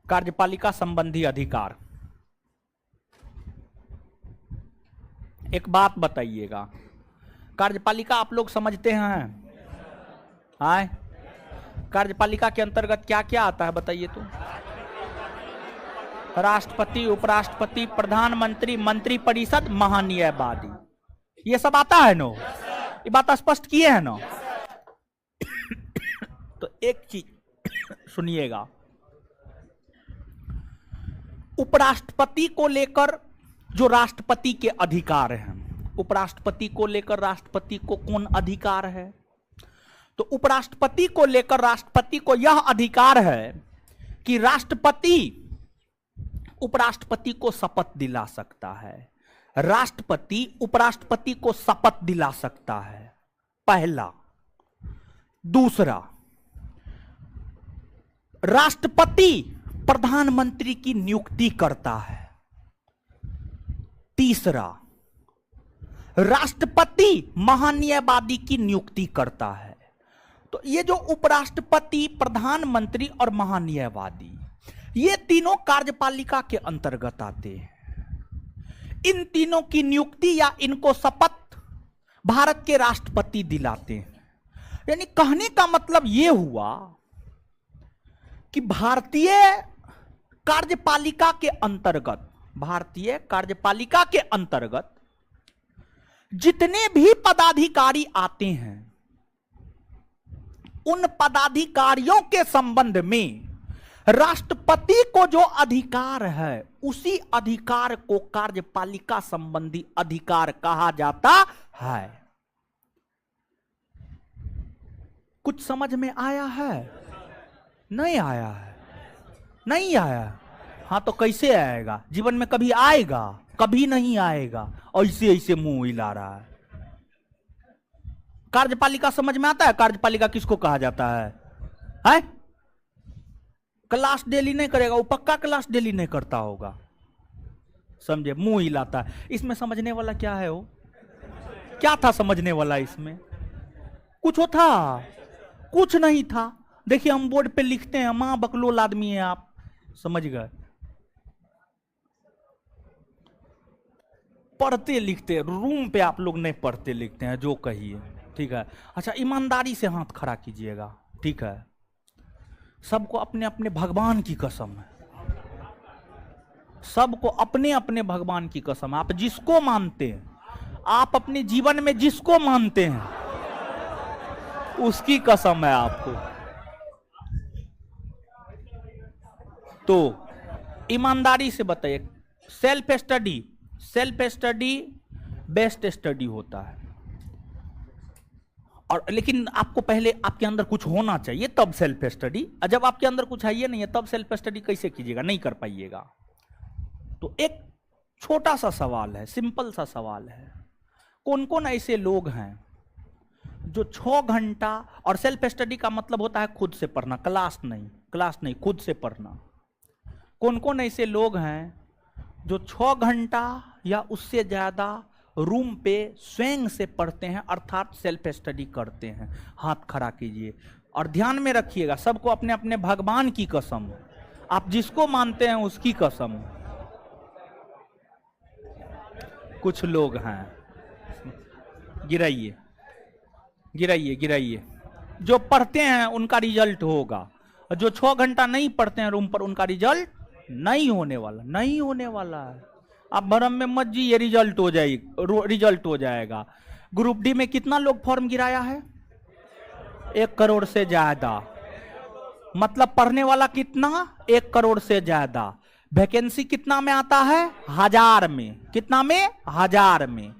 कार्यपालिका संबंधी अधिकार। एक बात बताइएगा, कार्यपालिका आप लोग समझते हैं? आए, कार्यपालिका के अंतर्गत क्या क्या आता है बताइए तो? राष्ट्रपति, उपराष्ट्रपति, प्रधानमंत्री, मंत्रिपरिषद, महान्यायवादी, ये सब आता है नो? ये बात स्पष्ट किए हैं नो? तो एक चीज सुनिएगा, उपराष्ट्रपति को लेकर जो राष्ट्रपति के अधिकार हैं, उपराष्ट्रपति को लेकर राष्ट्रपति को कौन अधिकार है? तो उपराष्ट्रपति को लेकर राष्ट्रपति को यह अधिकार है कि राष्ट्रपति उपराष्ट्रपति को शपथ दिला सकता है, राष्ट्रपति उपराष्ट्रपति को शपथ दिला सकता है, पहला। दूसरा, राष्ट्रपति प्रधानमंत्री की नियुक्ति करता है। तीसरा, राष्ट्रपति महान्यायवादी की नियुक्ति करता है। तो ये जो उपराष्ट्रपति, प्रधानमंत्री और महान्यायवादी, ये तीनों कार्यपालिका के अंतर्गत आते हैं। इन तीनों की नियुक्ति या इनको शपथ भारत के राष्ट्रपति दिलाते हैं। यानी कहने का मतलब यह हुआ कि भारतीय कार्यपालिका के अंतर्गत, भारतीय कार्यपालिका के अंतर्गत जितने भी पदाधिकारी आते हैं, उन पदाधिकारियों के संबंध में राष्ट्रपति को जो अधिकार है, उसी अधिकार को कार्यपालिका संबंधी अधिकार कहा जाता है। कुछ समझ में आया है? नहीं आया है? नहीं आया? हाँ तो कैसे आएगा? जीवन में कभी आएगा? कभी नहीं आएगा। ऐसे ऐसे मुंह हिला रहा है। कार्यपालिका समझ में आता है? कार्यपालिका किसको कहा जाता है? क्लास डेली नहीं करेगा, वो पक्का क्लास डेली नहीं करता होगा, समझे, मुंह हिलाता है। इसमें समझने वाला क्या है? वो क्या था समझने वाला? इसमें कुछ हो था? कुछ नहीं था। देखिए हम बोर्ड पे लिखते हैं, मां बकलोल आदमी है आप, समझ गए, पढ़ते लिखते, रूम पे आप लोग नहीं पढ़ते लिखते हैं, जो कहिए, ठीक है। अच्छा, ईमानदारी से हाथ खड़ा कीजिएगा, ठीक है। सबको अपने अपने भगवान की कसम है, सबको अपने अपने भगवान की कसम। आप जिसको मानते हैं, आप अपने जीवन में जिसको मानते हैं, उसकी कसम है आपको। तो ईमानदारी से बताइए, सेल्फ स्टडी बेस्ट स्टडी होता है। और लेकिन आपको पहले आपके अंदर कुछ होना चाहिए, तब सेल्फ स्टडी। जब आपके अंदर कुछ है ये नहीं है, तब सेल्फ स्टडी कैसे कीजिएगा? नहीं कर पाइएगा। तो एक छोटा सा सवाल है, सिंपल सा सवाल है, कौन कौन ऐसे लोग हैं जो 6 घंटा, और सेल्फ स्टडी का मतलब होता है खुद से पढ़ना, क्लास नहीं, खुद से पढ़ना। कौन कौन ऐसे लोग हैं जो 6 घंटा या उससे ज्यादा रूम पे स्वयं से पढ़ते हैं, अर्थात सेल्फ स्टडी करते हैं? हाथ खड़ा कीजिए और ध्यान में रखिएगा, सबको अपने अपने भगवान की कसम, आप जिसको मानते हैं उसकी कसम। कुछ लोग हैं, गिराइए गिराइए गिराइए, जो पढ़ते हैं उनका रिजल्ट होगा, जो 6 घंटा नहीं पढ़ते हैं रूम पर, उनका रिजल्ट नहीं होने वाला है। आप भरम में मत जाइए, रिजल्ट हो जाएगा। ग्रुप डी में कितना लोग फॉर्म गिराया है? 1 करोड़ से ज्यादा। मतलब पढ़ने वाला कितना? 1 करोड़ से ज्यादा। वैकेंसी कितना में आता है? 1000 में। कितना में? 1000 में।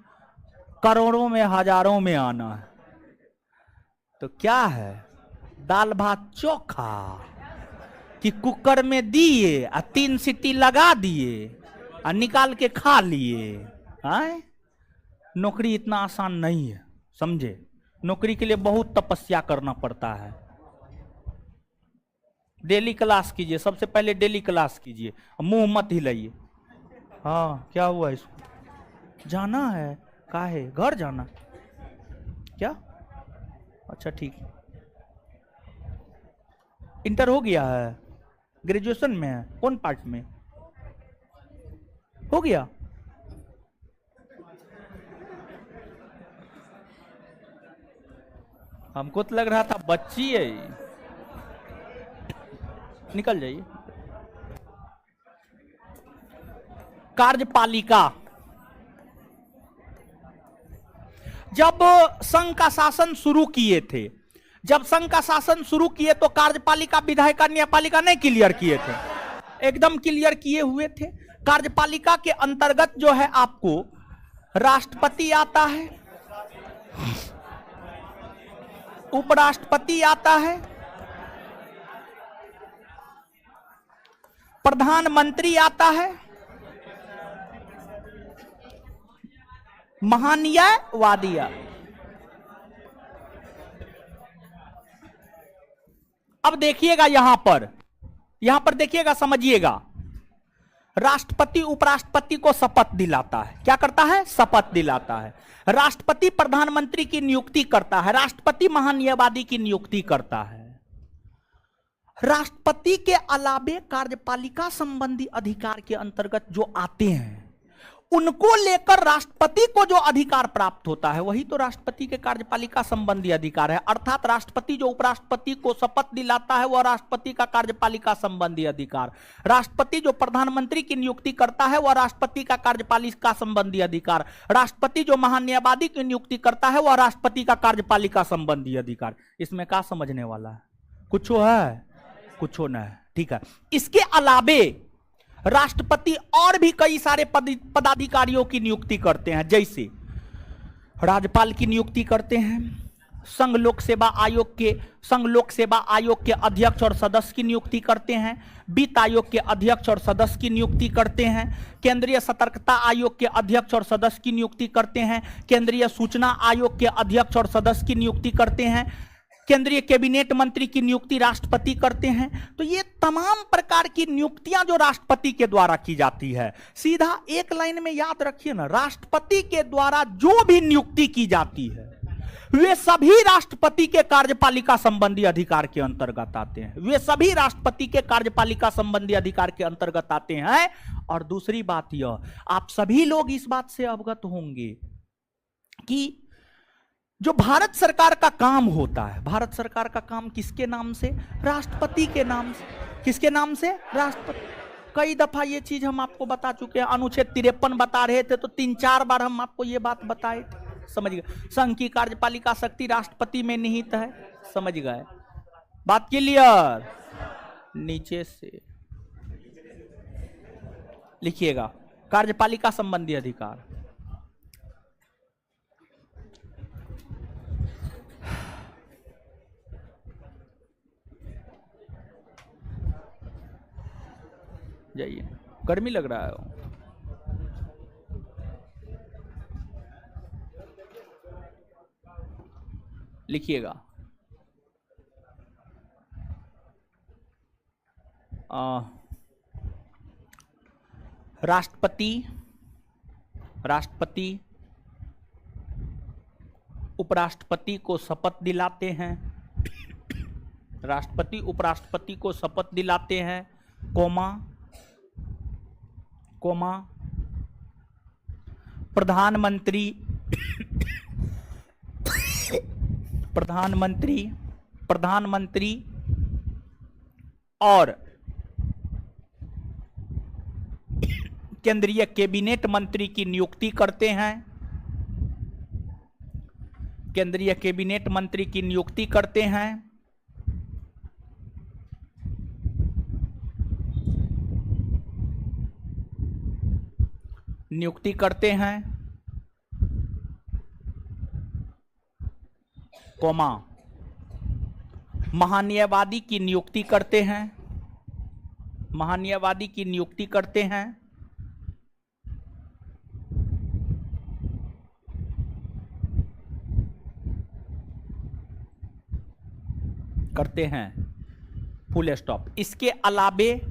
करोड़ों में, हजारों में आना है। तो क्या है? दाल भात चोखा कि कुकर में दिए और 3 सीटी लगा दिए और निकाल के खा लिए? नौकरी इतना आसान नहीं है, समझे। नौकरी के लिए बहुत तपस्या करना पड़ता है। डेली क्लास कीजिए, सबसे पहले डेली क्लास कीजिए, मुंह मत हिलाइए। हाँ, क्या हुआ इसको? जाना है? काहे? घर जाना क्या? अच्छा ठीक। इंटर हो गया है? ग्रेजुएशन में है? कौन पार्ट में हो गया? हमको तो लग रहा था बच्ची है। निकल जाइए। कार्यपालिका, जब संघ का शासन शुरू किए थे, तो कार्यपालिका, विधायिका, न्यायपालिका नहीं क्लियर किए थे? एकदम क्लियर किए हुए थे। कार्यपालिका के अंतर्गत जो है आपको राष्ट्रपति आता है, उपराष्ट्रपति आता है, प्रधानमंत्री आता है, महान्यायवादी। अब देखिएगा यहां पर देखिएगा, समझिएगा। राष्ट्रपति उपराष्ट्रपति को शपथ दिलाता है। क्या करता है? शपथ दिलाता है। राष्ट्रपति प्रधानमंत्री की नियुक्ति करता है, राष्ट्रपति महान्यायवादी की नियुक्ति करता है। राष्ट्रपति के अलावे कार्यपालिका संबंधी अधिकार के अंतर्गत जो आते हैं, उनको लेकर राष्ट्रपति को जो अधिकार प्राप्त होता है, वही तो राष्ट्रपति के कार्यपालिका संबंधी अधिकार है। अर्थात राष्ट्रपति जो उपराष्ट्रपति को शपथ दिलाता है, वह राष्ट्रपति का कार्यपालिका संबंधी अधिकार। राष्ट्रपति जो प्रधानमंत्री की नियुक्ति करता है, वह राष्ट्रपति का कार्यपालिका संबंधी अधिकार। राष्ट्रपति जो महान्यायवादी की नियुक्ति करता है, वह राष्ट्रपति का कार्यपालिका संबंधी अधिकार। इसमें क्या समझने वाला है? कुछ है? कुछ न है, ठीक है। इसके अलावे राष्ट्रपति और भी कई सारे पदाधिकारियों की नियुक्ति करते हैं, जैसे राज्यपाल की नियुक्ति करते हैं, संघ लोक सेवा आयोग के अध्यक्ष और सदस्य की नियुक्ति करते हैं, वित्त आयोग के अध्यक्ष और सदस्य की नियुक्ति करते हैं, केंद्रीय सतर्कता आयोग के अध्यक्ष और सदस्य की नियुक्ति करते हैं, केंद्रीय सूचना आयोग के अध्यक्ष और सदस्य की नियुक्ति करते हैं, केंद्रीय कैबिनेट मंत्री की नियुक्ति राष्ट्रपति करते हैं। तो ये तमाम प्रकार की नियुक्तियां जो राष्ट्रपति के द्वारा की जाती है, सीधा एक लाइन में याद रखिए ना, राष्ट्रपति के द्वारा जो भी नियुक्ति की जाती है वे सभी राष्ट्रपति के कार्यपालिका संबंधी अधिकार के अंतर्गत आते हैं। वे सभी राष्ट्रपति के कार्यपालिका संबंधी अधिकार के अंतर्गत आते हैं। और दूसरी बात यह, आप सभी लोग इस बात से अवगत होंगे कि जो भारत सरकार का काम होता है, भारत सरकार का काम किसके नाम से? राष्ट्रपति के नाम से। किसके नाम से? राष्ट्रपति। कई दफा ये चीज हम आपको बता चुके हैं, अनुच्छेद 53 बता रहे थे तो 3-4 बार हम आपको ये बात बताए थे, समझ गए। संघ की कार्यपालिका शक्ति राष्ट्रपति में निहित है, समझ गए। बात क्लियर? नीचे से लिखिएगा, कार्यपालिका संबंधी अधिकार। जाइए, गर्मी लग रहा है। लिखिएगा, राष्ट्रपति उपराष्ट्रपति को शपथ दिलाते हैं। राष्ट्रपति उपराष्ट्रपति को शपथ दिलाते हैं, प्रधानमंत्री और केंद्रीय कैबिनेट मंत्री की नियुक्ति करते हैं। केंद्रीय कैबिनेट मंत्री की नियुक्ति करते हैं। नियुक्ति करते हैं, कोमा, महान्यायवादी की नियुक्ति करते हैं। महान्यायवादी की नियुक्ति करते हैं। करते हैं, फुल स्टॉप। इसके अलावे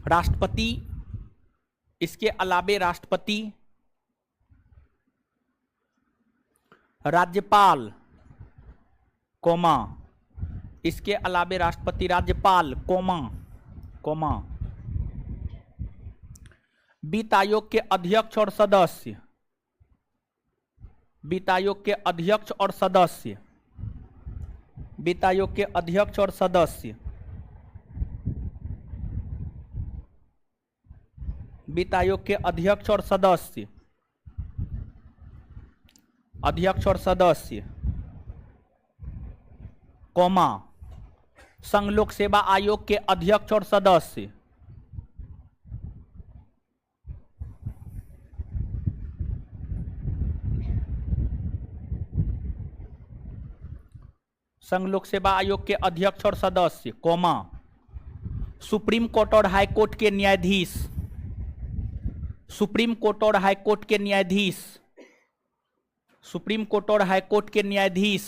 राष्ट्रपति, राज्यपाल, इसके अलावे राष्ट्रपति, राज्यपाल, वित्त आयोग के अध्यक्ष और सदस्य, वित्त आयोग के अध्यक्ष और सदस्य, वित्त आयोग के अध्यक्ष और सदस्य, वित्त आयोग के अध्यक्ष और सदस्य, कोमा, संघ लोक सेवा आयोग के अध्यक्ष और सदस्य, संघ लोक सेवा आयोग के अध्यक्ष और सदस्य, सुप्रीम कोर्ट और हाई कोर्ट के न्यायाधीश, सुप्रीम कोर्ट और हाई कोर्ट के न्यायाधीश, सुप्रीम कोर्ट और हाई कोर्ट के न्यायाधीश,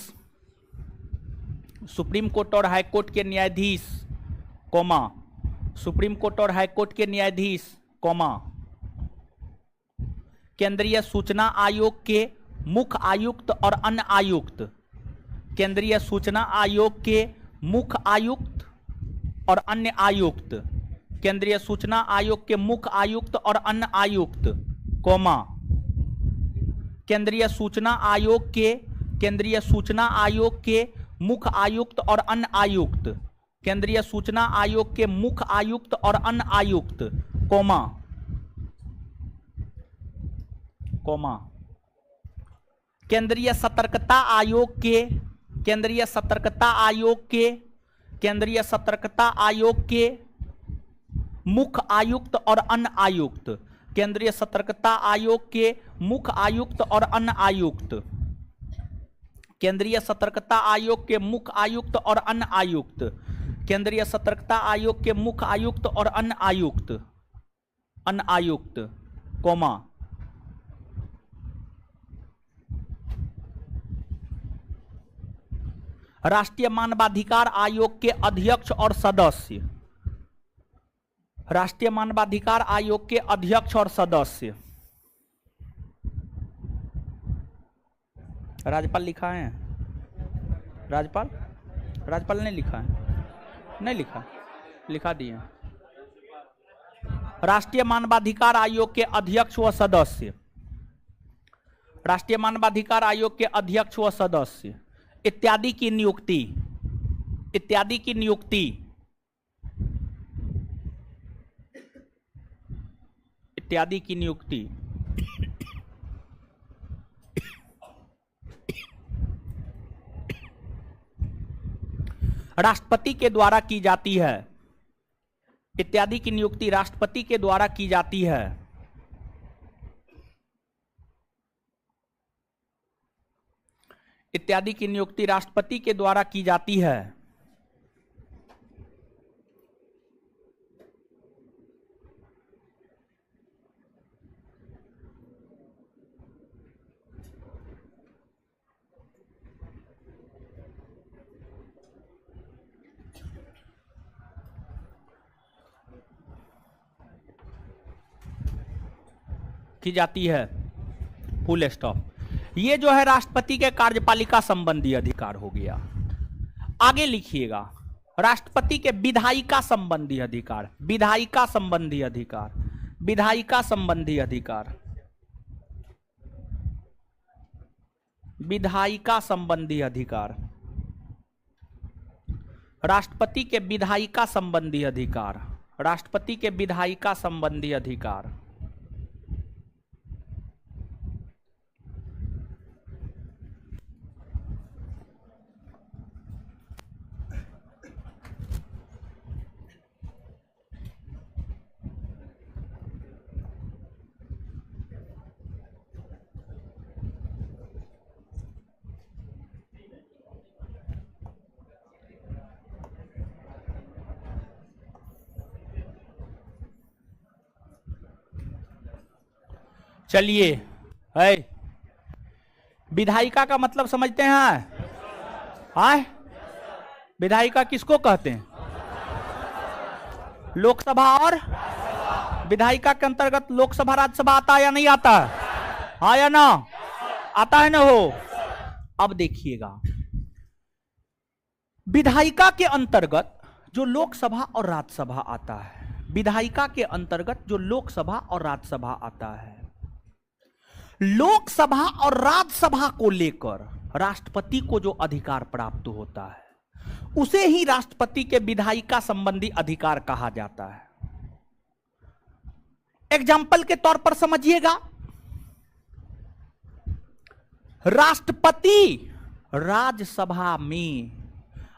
सुप्रीम कोर्ट और हाई कोर्ट के न्यायाधीश, सुप्रीम कोर्ट और हाई कोर्ट के न्यायाधीश, केंद्रीय सूचना आयोग के मुख्य आयुक्त और अन्य आयुक्त, केंद्रीय सूचना आयोग के मुख्य आयुक्त और अन्य आयुक्त, केंद्रीय सूचना आयोग के मुख्य आयुक्त और अन्य आयुक्त, केंद्रीय सूचना आयोग के मुख्य आयुक्त और अन्य आयुक्त, केंद्रीय सूचना आयोग के मुख्य आयुक्त और अन्य आयुक्त, केंद्रीय सतर्कता आयोग के मुख्य आयुक्त और अन्य आयुक्त, केंद्रीय सतर्कता आयोग के मुख्य आयुक्त और अन्य आयुक्त, केंद्रीय सतर्कता आयोग के मुख्य आयुक्त और अन्य आयुक्त, केंद्रीय सतर्कता आयोग के मुख्य आयुक्त और अन्य आयुक्त, राष्ट्रीय मानवाधिकार आयोग के अध्यक्ष और सदस्य, राष्ट्रीय मानवाधिकार आयोग के अध्यक्ष और सदस्य। राज्यपाल लिखा है? राज्यपाल, राज्यपाल ने लिखा है? नहीं लिखा, लिखा दिए। राष्ट्रीय मानवाधिकार आयोग के अध्यक्ष व सदस्य, राष्ट्रीय मानवाधिकार आयोग के अध्यक्ष व सदस्य इत्यादि की नियुक्ति, इत्यादि की नियुक्ति, इत्यादि की नियुक्ति राष्ट्रपति के द्वारा की जाती है, इत्यादि की नियुक्ति राष्ट्रपति के द्वारा की जाती है। इत्यादि की नियुक्ति राष्ट्रपति के द्वारा की जाती है। की जाती है, फुल स्टॉप। ये जो है राष्ट्रपति के कार्यपालिका संबंधी अधिकार हो गया। आगे लिखिएगा, राष्ट्रपति के विधायिका संबंधी अधिकार, विधायिका संबंधी अधिकार, विधायिका संबंधी अधिकार, विधायिका संबंधी अधिकार, राष्ट्रपति के विधायिका संबंधी अधिकार, राष्ट्रपति के विधायिका संबंधी अधिकार। चलिए, है विधायिका का मतलब समझते हैं? हाँ, विधायिका किसको कहते हैं? लोकसभा और विधायिका के अंतर्गत लोकसभा राज्यसभा आता है या नहीं आता? हाँ या ना? आता है ना हो। अब देखिएगा, विधायिका के अंतर्गत जो लोकसभा और राज्यसभा आता है, विधायिका के अंतर्गत जो लोकसभा और राज्यसभा आता है, लोकसभा और राज्यसभा को लेकर राष्ट्रपति को जो अधिकार प्राप्त होता है उसे ही राष्ट्रपति के विधायिका संबंधी अधिकार कहा जाता है। एग्जाम्पल के तौर पर समझिएगा, राष्ट्रपति राज्यसभा में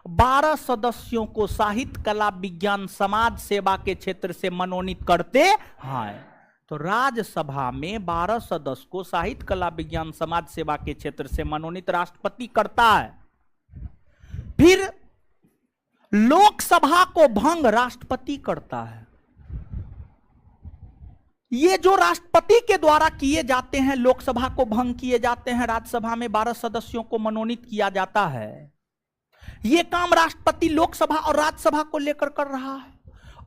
12 सदस्यों को साहित्य, कला, विज्ञान, समाज सेवा के क्षेत्र से मनोनीत करते हैं। तो राज्यसभा में 12 सदस्य को साहित्य, कला, विज्ञान, समाज सेवा के क्षेत्र से मनोनीत राष्ट्रपति करता है। फिर लोकसभा को भंग राष्ट्रपति करता है। ये जो राष्ट्रपति के द्वारा किए जाते हैं, लोकसभा को भंग किए जाते हैं, राज्यसभा में 12 सदस्यों को मनोनीत किया जाता है, ये काम राष्ट्रपति लोकसभा और राज्यसभा को लेकर कर रहा है।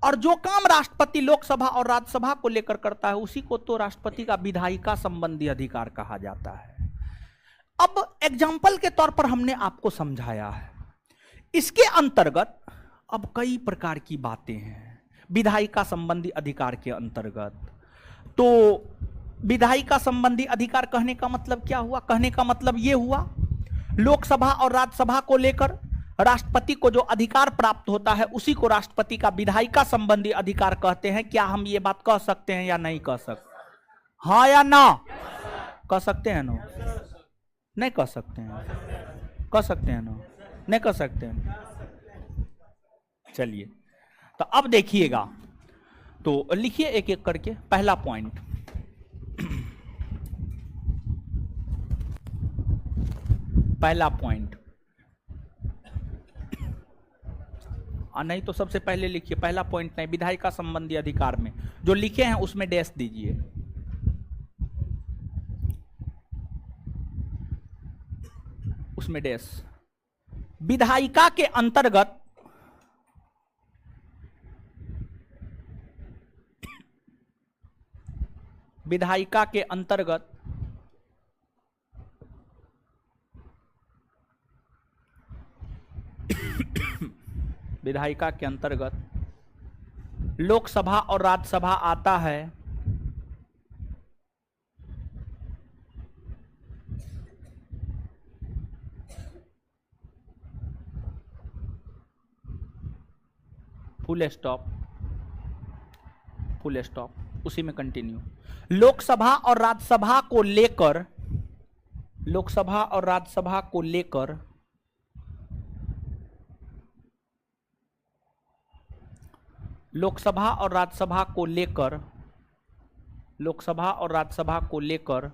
और जो काम राष्ट्रपति लोकसभा और राज्यसभा को लेकर करता है उसी को तो राष्ट्रपति का विधायिका संबंधी अधिकार कहा जाता है। अब एग्जाम्पल के तौर पर हमने आपको समझाया है। इसके अंतर्गत अब कई प्रकार की बातें हैं विधायिका संबंधी अधिकार के अंतर्गत। तो विधायिका संबंधी अधिकार कहने का मतलब क्या हुआ? कहने का मतलब यह हुआ, लोकसभा और राज्यसभा को लेकर राष्ट्रपति को जो अधिकार प्राप्त होता है उसी को राष्ट्रपति का विधायिका संबंधी अधिकार कहते हैं। क्या हम ये बात कह सकते हैं या नहीं कह सकते? हाँ या ना? कह सकते हैं ना? नहीं कह सकते हैं? कह सकते हैं ना? नहीं कह सकते हैं? चलिए, तो अब देखिएगा, तो लिखिए एक एक करके। पहला पॉइंट, पहला पॉइंट, नहीं तो सबसे पहले लिखिए, पहला पॉइंट नहीं, विधायिका संबंधी अधिकार में जो लिखे हैं उसमें डैश दीजिए। उसमें डैश, विधायिका के अंतर्गत विधायिका के अंतर्गत विधायिका के अंतर्गत लोकसभा और राज्यसभा आता है। फुल स्टॉप, फुल स्टॉप, उसी में कंटिन्यू। लोकसभा और राज्यसभा को लेकर, लोकसभा और राज्यसभा को लेकर लोकसभा और राज्यसभा को लेकर लोकसभा और राज्यसभा को लेकर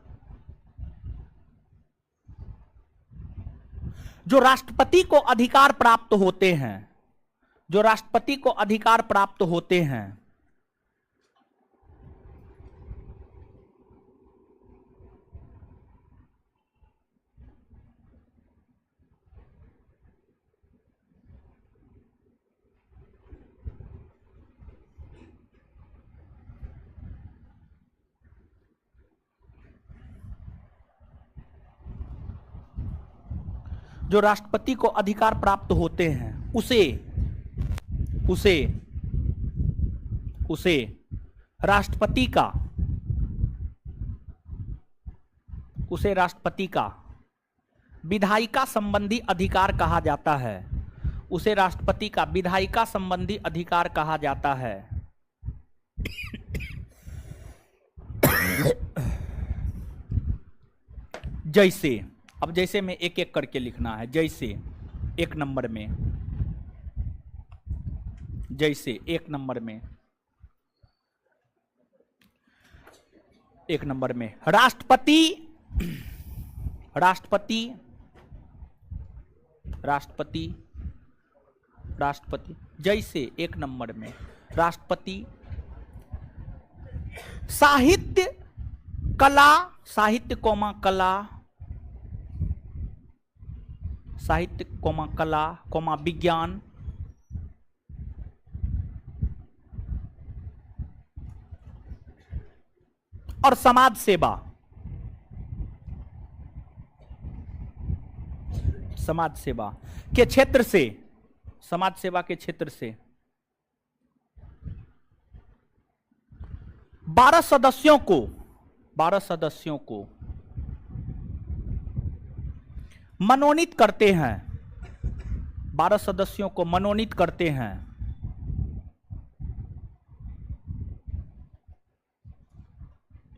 जो राष्ट्रपति को अधिकार प्राप्त होते हैं, जो राष्ट्रपति को अधिकार प्राप्त होते हैं, जो राष्ट्रपति को अधिकार प्राप्त होते हैं, उसे उसे उसे राष्ट्रपति का उसे राष्ट्रपति का विधायिका संबंधी अधिकार कहा जाता है। उसे राष्ट्रपति का विधायिका संबंधी अधिकार कहा जाता है। जैसे, अब जैसे में एक एक करके लिखना है। जैसे एक नंबर में, जैसे एक नंबर में, एक नंबर में राष्ट्रपति राष्ट्रपति राष्ट्रपति राष्ट्रपति जैसे एक नंबर में राष्ट्रपति साहित्य कला, साहित्य कोमा कला, साहित्य कोमा कला कोमा विज्ञान, और समाज सेवा, समाज सेवा के क्षेत्र से, समाज सेवा के क्षेत्र से 12 सदस्यों को 12 सदस्यों को मनोनीत करते हैं। 12 सदस्यों को मनोनीत करते हैं।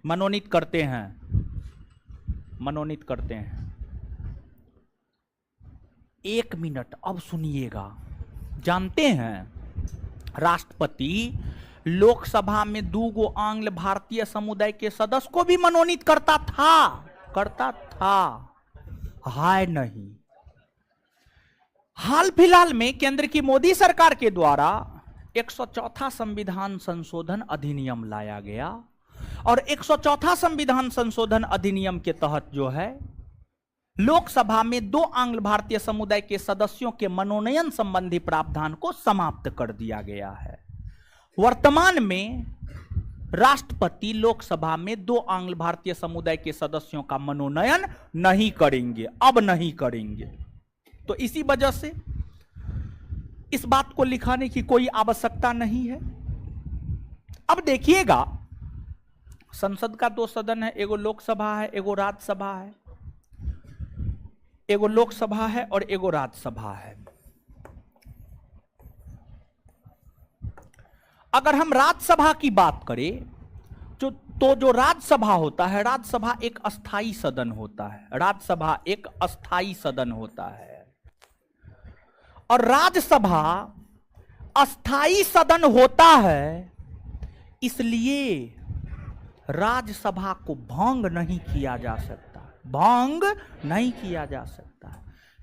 मनोनीत करते हैं, मनोनीत करते हैं। 1 मिनट, अब सुनिएगा। जानते हैं राष्ट्रपति लोकसभा में 2 गो आंग्ल भारतीय समुदाय के सदस्य को भी मनोनीत करता था, हाय नहीं। हाल फिलहाल में केंद्र की मोदी सरकार के द्वारा 104वां संविधान संशोधन अधिनियम लाया गया, और 104वां संविधान संशोधन अधिनियम के तहत जो है लोकसभा में 2 आंग्ल भारतीय समुदाय के सदस्यों के मनोनयन संबंधी प्रावधान को समाप्त कर दिया गया है। वर्तमान में राष्ट्रपति लोकसभा में 2 आंग्ल भारतीय समुदाय के सदस्यों का मनोनयन नहीं करेंगे, अब नहीं करेंगे। तो इसी वजह से इस बात को लिखाने की कोई आवश्यकता नहीं है। अब देखिएगा, संसद का 2 सदन है, एगो लोकसभा है, एगो राज्यसभा है। एगो लोकसभा है और एगो राज्यसभा है। अगर हम राज्यसभा की बात करें तो जो राज्यसभा होता है, राज्यसभा एक अस्थाई सदन होता है। राज्यसभा एक अस्थाई सदन होता है, और राज्यसभा अस्थाई सदन होता है, इसलिए राज्यसभा को भंग नहीं किया जा सकता, भंग नहीं किया जा सकता।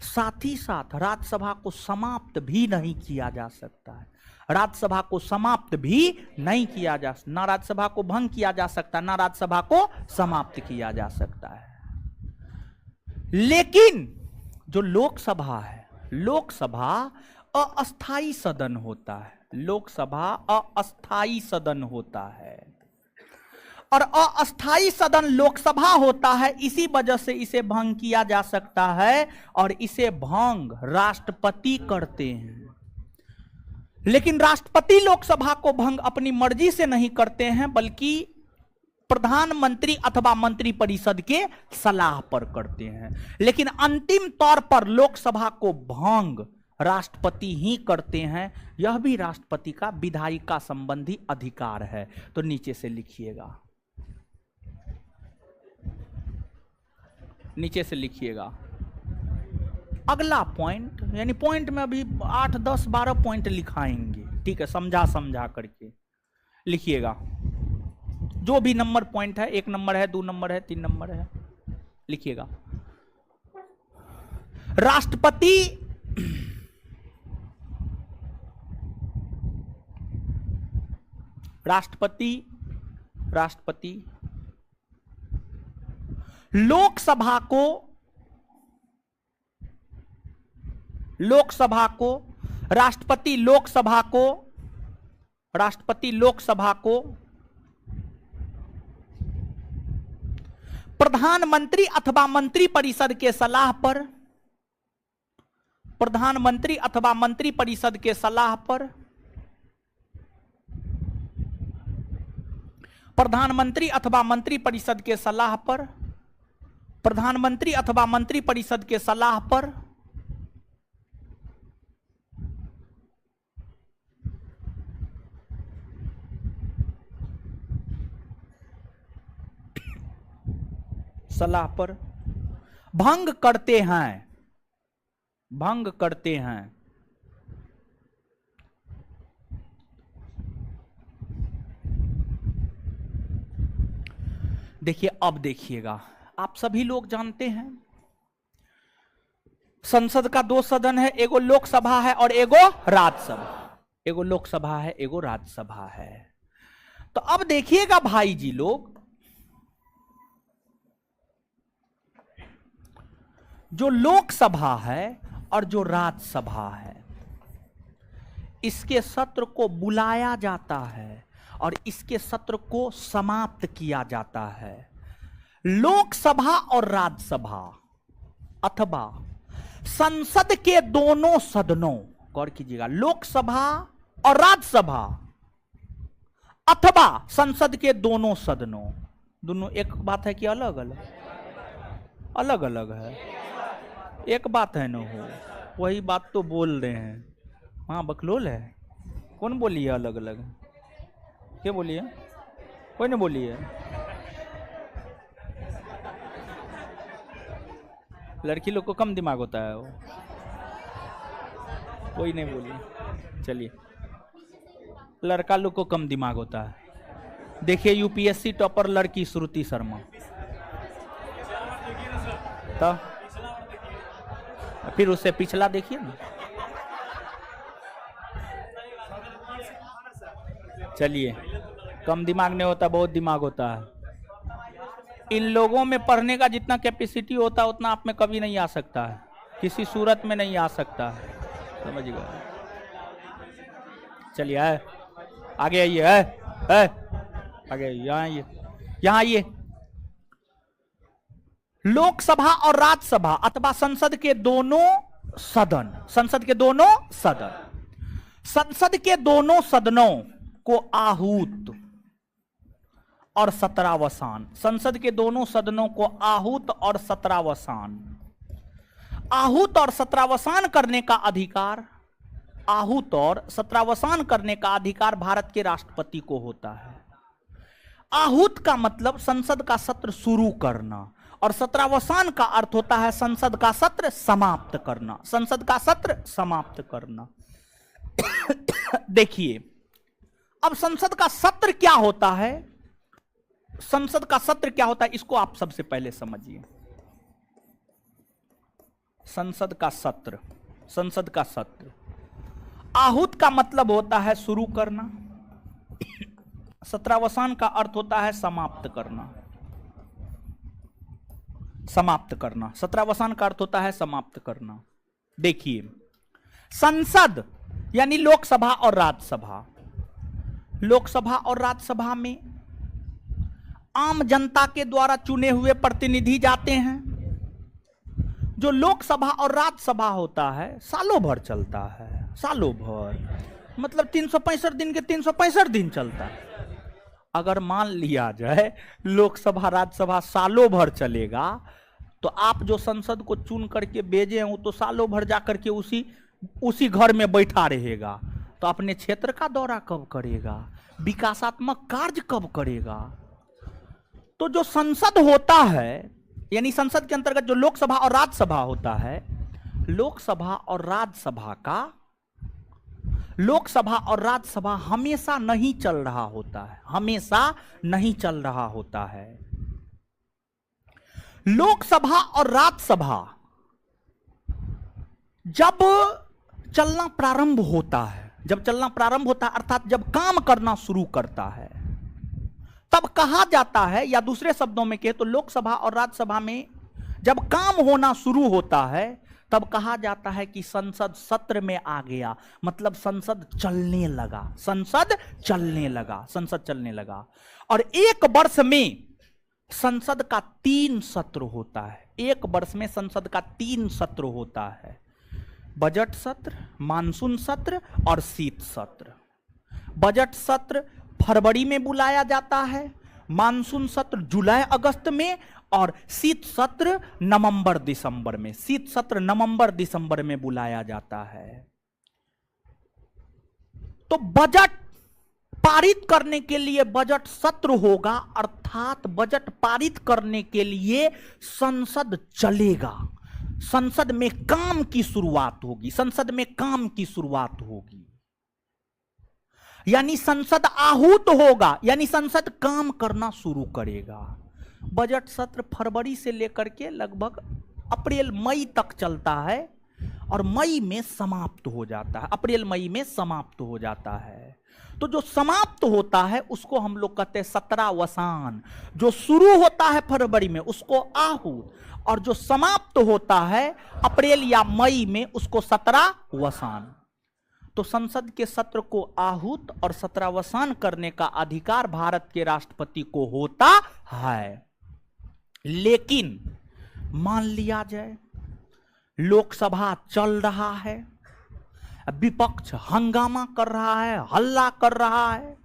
साथ ही साथ राज्यसभा को समाप्त भी नहीं किया जा सकता है। राज्यसभा को समाप्त भी नहीं किया जा सकता, ना राज्यसभा को भंग किया जा सकता, ना राज्यसभा को समाप्त किया जा सकता है। लेकिन जो लोकसभा है, लोकसभा अस्थाई सदन होता है, लोकसभा अस्थाई सदन होता है, और अस्थाई सदन लोकसभा होता है। इसी वजह से इसे भंग किया जा सकता है, और इसे भंग राष्ट्रपति करते हैं। लेकिन राष्ट्रपति लोकसभा को भंग अपनी मर्जी से नहीं करते हैं, बल्कि प्रधानमंत्री अथवा मंत्रिपरिषद के सलाह पर करते हैं। लेकिन अंतिम तौर पर लोकसभा को भंग राष्ट्रपति ही करते हैं। यह भी राष्ट्रपति का विधायिका संबंधी अधिकार है। तो नीचे से लिखिएगा, नीचे से लिखिएगा। अगला पॉइंट, यानी पॉइंट में अभी 8, 10, 12 पॉइंट लिखाएंगे, ठीक है, समझा समझा करके लिखिएगा। जो भी नंबर पॉइंट है, 1 नंबर है, 2 नंबर है, 3 नंबर है, लिखिएगा। राष्ट्रपति राष्ट्रपति राष्ट्रपति लोकसभा को राष्ट्रपति लोकसभा को प्रधानमंत्री अथवा मंत्रिपरिषद के सलाह पर, प्रधानमंत्री अथवा मंत्रिपरिषद के सलाह पर, प्रधानमंत्री अथवा मंत्रिपरिषद के सलाह पर, प्रधानमंत्री अथवा मंत्रिपरिषद के सलाह पर भंग करते हैं, भंग करते हैं। देखिए, अब देखिएगा, आप सभी लोग जानते हैं संसद का 2 सदन है, एगो लोकसभा है और एगो राज्यसभा, एगो लोकसभा है, एगो राज्यसभा है। तो अब देखिएगा भाई जी लोग, जो लोकसभा है और जो राज्यसभा है, इसके सत्र को बुलाया जाता है और इसके सत्र को समाप्त किया जाता है। लोकसभा और राज्यसभा अथवा संसद के दोनों सदनों, गौर कीजिएगा, लोकसभा और राज्यसभा अथवा संसद के दोनों सदनों, दोनों एक बात है कि अलग अलग? अलग अलग है, एक बात है ना, हो वही बात तो बोल रहे हैं। हाँ, बकलोल है। कौन बोली है अलग अलग? क्या बोली है? कोई नहीं बोली है। लड़की लोग को कम दिमाग होता है, वो कोई नहीं बोली। चलिए, लड़का लोग को कम दिमाग होता है। देखिए, यूपीएससी टॉपर लड़की श्रुति शर्मा, तो फिर उससे पिछला देखिए ना। चलिए, कम दिमाग नहीं होता, बहुत दिमाग होता है। इन लोगों में पढ़ने का जितना कैपेसिटी होता है उतना आप में कभी नहीं आ सकता है, किसी सूरत में नहीं आ सकता है, समझ गए? चलिए, आगे आइए, आगे यहाँ आइए, यहाँ आइए। लोकसभा और राज्यसभा अथवा संसद के दोनों सदन, संसद के दोनों सदन, संसद के दोनों सदनों को आहूत और सत्रावसान, संसद के दोनों सदनों को आहूत और सत्रावसान, आहूत और सत्रावसान करने का अधिकार, आहूत और सत्रावसान करने का अधिकार भारत के राष्ट्रपति को होता है। आहूत का मतलब संसद का सत्र शुरू करना, और सत्रावसान का अर्थ होता है संसद का सत्र समाप्त करना, संसद का सत्र समाप्त करना। देखिए, अब संसद का सत्र क्या होता है, संसद का सत्र क्या होता है, इसको आप सबसे पहले समझिए। संसद का सत्र, संसद का सत्र, आहूत का मतलब होता है शुरू करना, सत्रावसान का अर्थ होता है समाप्त करना, समाप्त करना, सत्रावसान का अर्थ होता है समाप्त करना। देखिए, संसद यानी लोकसभा और राज्यसभा, लोकसभा और राज्यसभा में आम जनता के द्वारा चुने हुए प्रतिनिधि जाते हैं। जो लोकसभा और राज्यसभा होता है सालों भर चलता है, सालों भर मतलब 365 दिन के 365 दिन चलता है। अगर मान लिया जाए लोकसभा राज्यसभा सालों भर चलेगा, तो आप जो संसद को चुन करके भेजे हैं वो तो सालों भर जाकर के उसी घर में बैठा रहेगा, तो अपने क्षेत्र का दौरा कब करेगा, विकासात्मक कार्य कब करेगा। तो जो संसद होता है यानी संसद के अंतर्गत जो लोकसभा और राज्यसभा होता है, लोकसभा और राज्यसभा हमेशा नहीं चल रहा होता है, हमेशा नहीं चल रहा होता है। लोकसभा और राज्यसभा जब चलना प्रारंभ होता है, अर्थात जब काम करना शुरू करता है, तब कहा जाता है, या दूसरे शब्दों में कहे तो लोकसभा और राज्यसभा में जब काम होना शुरू होता है तब कहा जाता है कि संसद सत्र में आ गया, मतलब संसद चलने लगा। और एक वर्ष में संसद का 3 सत्र होता है, एक वर्ष में संसद का 3 सत्र होता है, बजट सत्र, मानसून सत्र और शीत सत्र। बजट सत्र फरवरी में बुलाया जाता है, मानसून सत्र जुलाई अगस्त में और शीत सत्र नवंबर दिसंबर में बुलाया जाता है। तो बजट पारित करने के लिए बजट सत्र होगा, अर्थात बजट पारित करने के लिए संसद चलेगा, संसद में काम की शुरुआत होगी, यानी संसद आहूत होगा, यानी संसद काम करना शुरू करेगा। बजट सत्र फरवरी से लेकर के लगभग अप्रैल मई तक चलता है और मई में समाप्त हो जाता है, अप्रैल मई में समाप्त हो जाता है। तो जो समाप्त होता है उसको हम लोग कहते हैं सत्रावसान। जो शुरू होता है फरवरी में उसको आहूत, और जो समाप्त होता है अप्रैल या मई में उसको सत्रावसान। तो संसद के सत्र को आहूत और सत्रावसान करने का अधिकार भारत के राष्ट्रपति को होता है। लेकिन मान लिया जाए लोकसभा चल रहा है, विपक्ष हंगामा कर रहा है, हल्ला कर रहा है,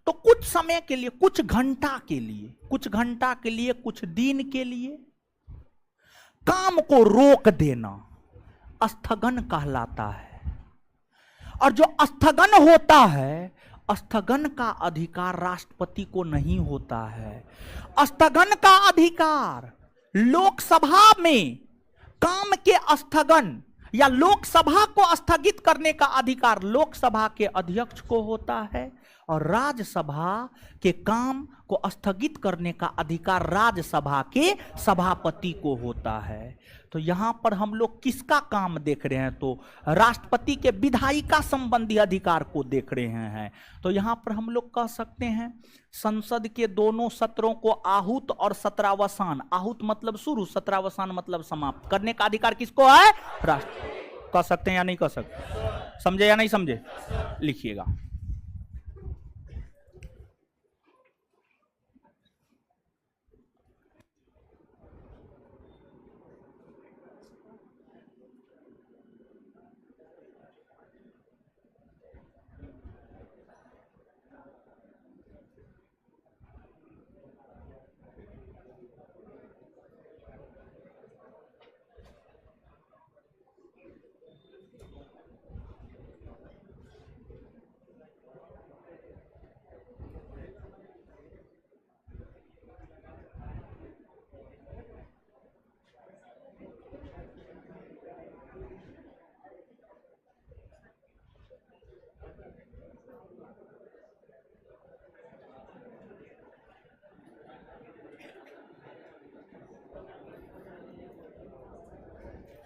तो कुछ समय के लिए, कुछ घंटा के लिए, कुछ दिन के लिए काम को रोक देना स्थगन कहलाता है। और जो स्थगन होता है, स्थगन का अधिकार राष्ट्रपति को नहीं होता है। स्थगन का अधिकार लोकसभा में काम के स्थगन या लोकसभा को स्थगित करने का अधिकार लोकसभा के अध्यक्ष को होता है, और राज्यसभा के काम को स्थगित करने का अधिकार राज्यसभा के सभापति को होता है। तो यहां पर हम लोग किसका काम देख रहे हैं, तो राष्ट्रपति के विधायिका संबंधी अधिकार को देख रहे हैं। तो यहां पर हम लोग कह सकते हैं संसद के दोनों सत्रों को आहूत और सत्रावसान, आहूत मतलब शुरू, सत्रावसान मतलब समाप्त करने का अधिकार किसको है, राष्ट्रपति। कह सकते हैं या नहीं कह सकते, समझे या नहीं समझे, लिखिएगा।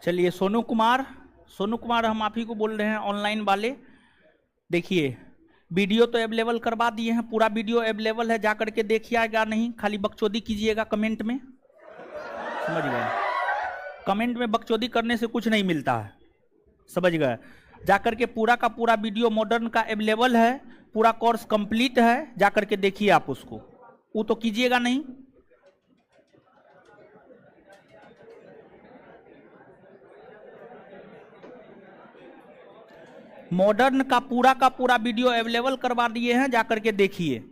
चलिए सोनू कुमार हम आप ही को बोल रहे हैं, ऑनलाइन वाले। देखिए वीडियो तो अवेलेबल करवा दिए हैं, पूरा वीडियो अवेलेबल है, जाकर के देखिएगा, नहीं खाली बकचोदी कीजिएगा कमेंट में, समझ गए। कमेंट में बकचोदी करने से कुछ नहीं मिलता है, समझ गए। जाकर के पूरा का पूरा वीडियो मॉडर्न का अवेलेबल है, पूरा कोर्स कंप्लीट है, जाकर के देखिए आप उसको, वो तो कीजिएगा नहीं। मॉडर्न का पूरा वीडियो अवेलेबल करवा दिए हैं, जाकर के देखिए।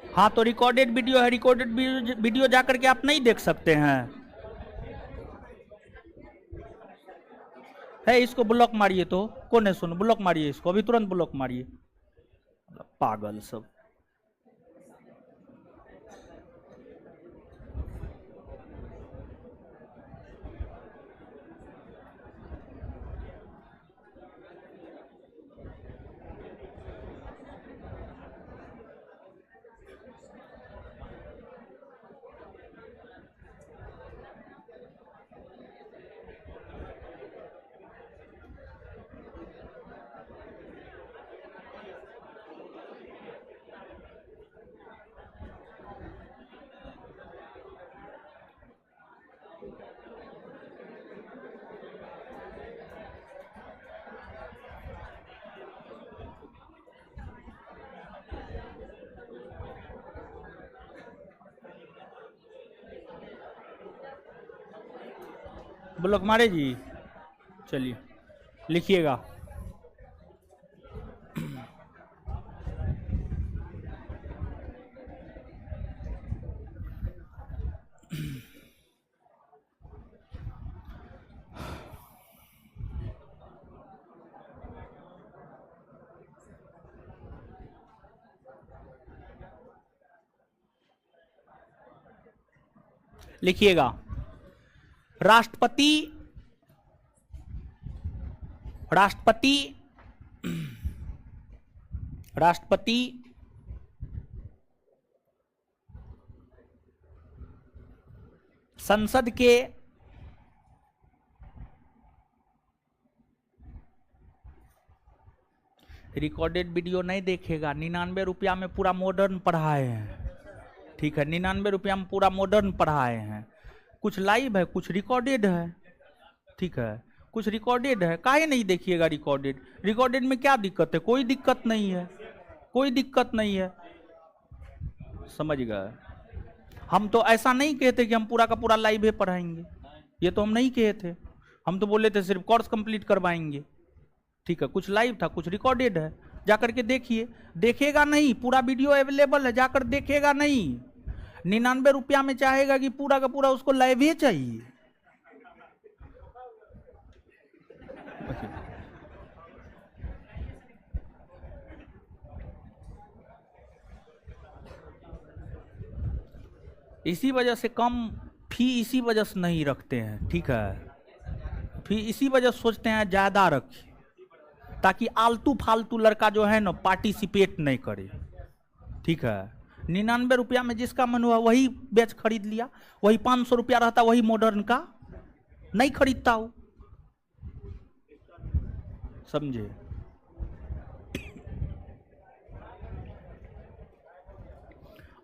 हाँ, तो रिकॉर्डेड वीडियो है, रिकॉर्डेड वीडियो जाकर के आप नहीं देख सकते हैं। है, इसको ब्लॉक मारिए, तो कौन है सुन, ब्लॉक मारिए इसको, अभी तुरंत ब्लॉक मारिए, पागल सब। ब्लॉक मारे जी, चलिए लिखिएगा। लिखिएगा, राष्ट्रपति संसद के रिकॉर्डेड वीडियो नहीं देखेगा। 99 रुपया में पूरा मॉडर्न पढ़ाए हैं, ठीक है, 99 रुपया में पूरा मॉडर्न पढ़ाए हैं। कुछ लाइव है, कुछ रिकॉर्डेड है, ठीक है, कुछ रिकॉर्डेड है, काहे नहीं देखिएगा रिकॉर्डेड। रिकॉर्डेड में क्या दिक्कत है, कोई दिक्कत नहीं है, कोई दिक्कत नहीं है, समझ गए। हम तो ऐसा नहीं कहते कि हम पूरा का पूरा लाइव है पढ़ाएंगे, ये तो हम नहीं कहे थे। हम तो बोले थे सिर्फ कोर्स कंप्लीट करवाएंगे, ठीक है। कुछ लाइव था, कुछ रिकॉर्डेड है, जाकर के देखिए। देखेगा नहीं, पूरा वीडियो अवेलेबल है, जाकर देखेगा नहीं। 99 रुपया में चाहेगा कि पूरा का पूरा उसको लाइव ही चाहिए। इसी वजह से कम फी इसी वजह से नहीं रखते हैं, ठीक है। फी इसी वजह से सोचते हैं ज्यादा रखें, ताकि आलतू फालतू लड़का जो है ना पार्टिसिपेट नहीं करे, ठीक है। 99 रुपया में जिसका मन हुआ वही बैच खरीद लिया, वही 500 रुपया रहता वही मॉडर्न का नहीं खरीदता हो, समझे।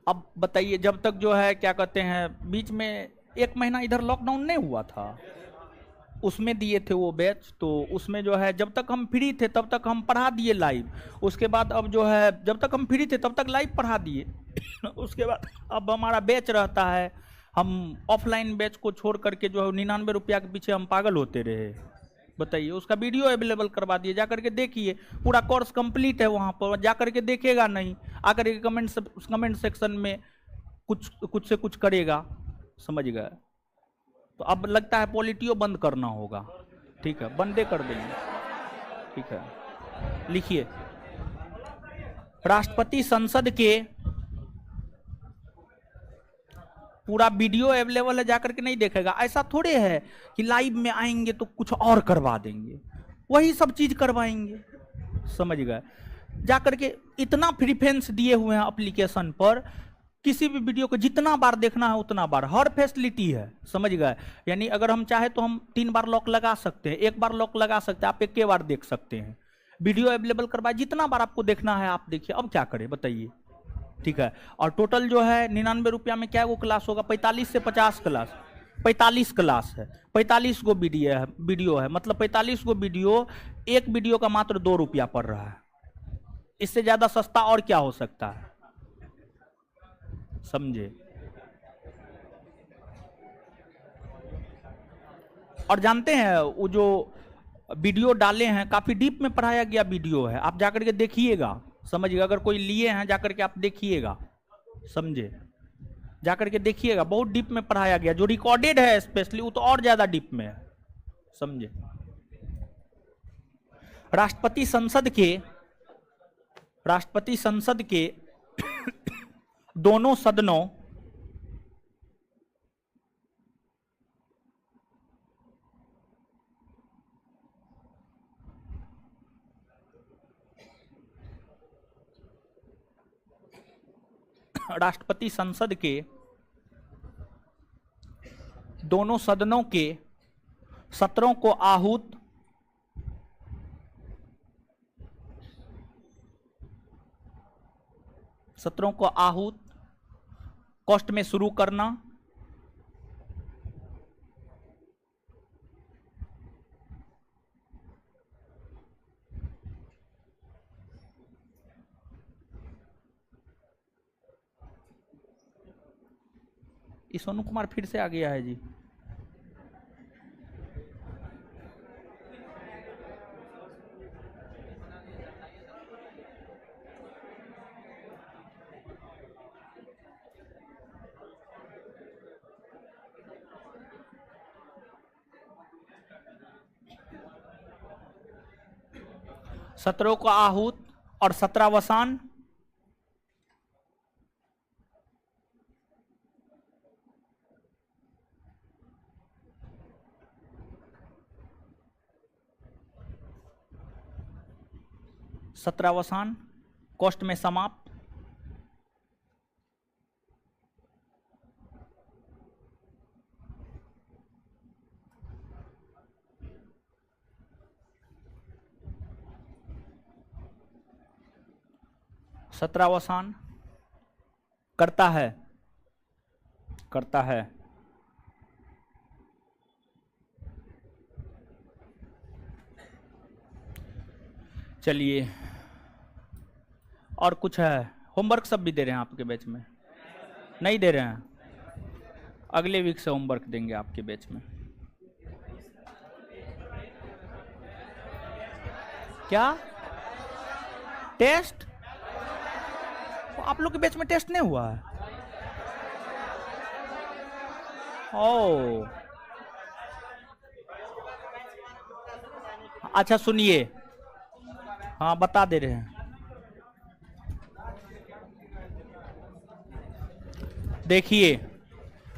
अब बताइए, जब तक जो है क्या कहते हैं, बीच में 1 महीना इधर लॉकडाउन नहीं हुआ था, उसमें दिए थे वो बैच, तो उसमें जो है जब तक हम फ्री थे तब तक हम पढ़ा दिए लाइव। उसके बाद अब जो है जब तक हम फ्री थे तब तक लाइव पढ़ा दिए। उसके बाद अब हमारा बैच रहता है, हम ऑफलाइन बैच को छोड़ करके जो है 99 रुपया के पीछे हम पागल होते रहे। बताइए, उसका वीडियो अवेलेबल करवा दिए, जाकर के देखिए, पूरा कोर्स कंप्लीट है। वहाँ पर जाकर के देखेगा नहीं, आकर के कमेंट सेक्शन में कुछ से कुछ करेगा, समझ गए। तो अब लगता है पॉलिटियो बंद करना होगा, ठीक है, बंदे कर देंगे, ठीक है। लिखिए, राष्ट्रपति संसद के पूरा वीडियो अवेलेबल है, जाकर के नहीं देखेगा। ऐसा थोड़े है कि लाइव में आएंगे तो कुछ और करवा देंगे, वही सब चीज करवाएंगे, समझ गए। जाकर के इतना प्रीफरेंस दिए हुए हैं एप्लीकेशन पर, किसी भी वीडियो को जितना बार देखना है उतना बार, हर फैसिलिटी है, समझ गए। यानी अगर हम चाहे तो हम 3 बार लॉक लगा सकते हैं, 1 बार लॉक लगा सकते हैं, आप 1 बार देख सकते हैं। वीडियो अवेलेबल करवाए, जितना बार आपको देखना है आप देखिए। अब क्या करें बताइए, ठीक है। और टोटल जो है 99 रुपया में क्या वो क्लास होगा, 45 से 50 क्लास, 45 क्लास है, 45 गो वीडियो है, मतलब 45 गो वीडियो, एक वीडियो का मात्र 2 रुपया पड़ रहा है। इससे ज्यादा सस्ता और क्या हो सकता है, समझे। और जानते हैं वो जो वीडियो डाले हैं काफी डीप में पढ़ाया गया वीडियो है, आप जाकर के देखिएगा, समझिएगा। अगर कोई लिए हैं जाकर के आप देखिएगा, समझे, जाकर के देखिएगा, बहुत डीप में पढ़ाया गया। जो रिकॉर्डेड है स्पेशली वो तो और ज्यादा डीप में है, समझे। राष्ट्रपति संसद के दोनों सदनों राष्ट्रपति संसद के दोनों सदनों के सत्रों को आहूत कॉस्ट में शुरू करना, सोनू कुमार फिर से आ गया है जी। सत्रों को आहूत और सत्रावसान, कॉस्ट में समाप्त। सत्रावसान करता है चलिए, और कुछ है? होमवर्क सब भी दे रहे हैं आपके बैच में? नहीं दे रहे हैं, अगले वीक से होमवर्क देंगे आपके बैच में। क्या टेस्ट? आप लोग के बैच में टेस्ट नहीं हुआ है? ओ अच्छा, सुनिए, हाँ बता दे रहे हैं। देखिए,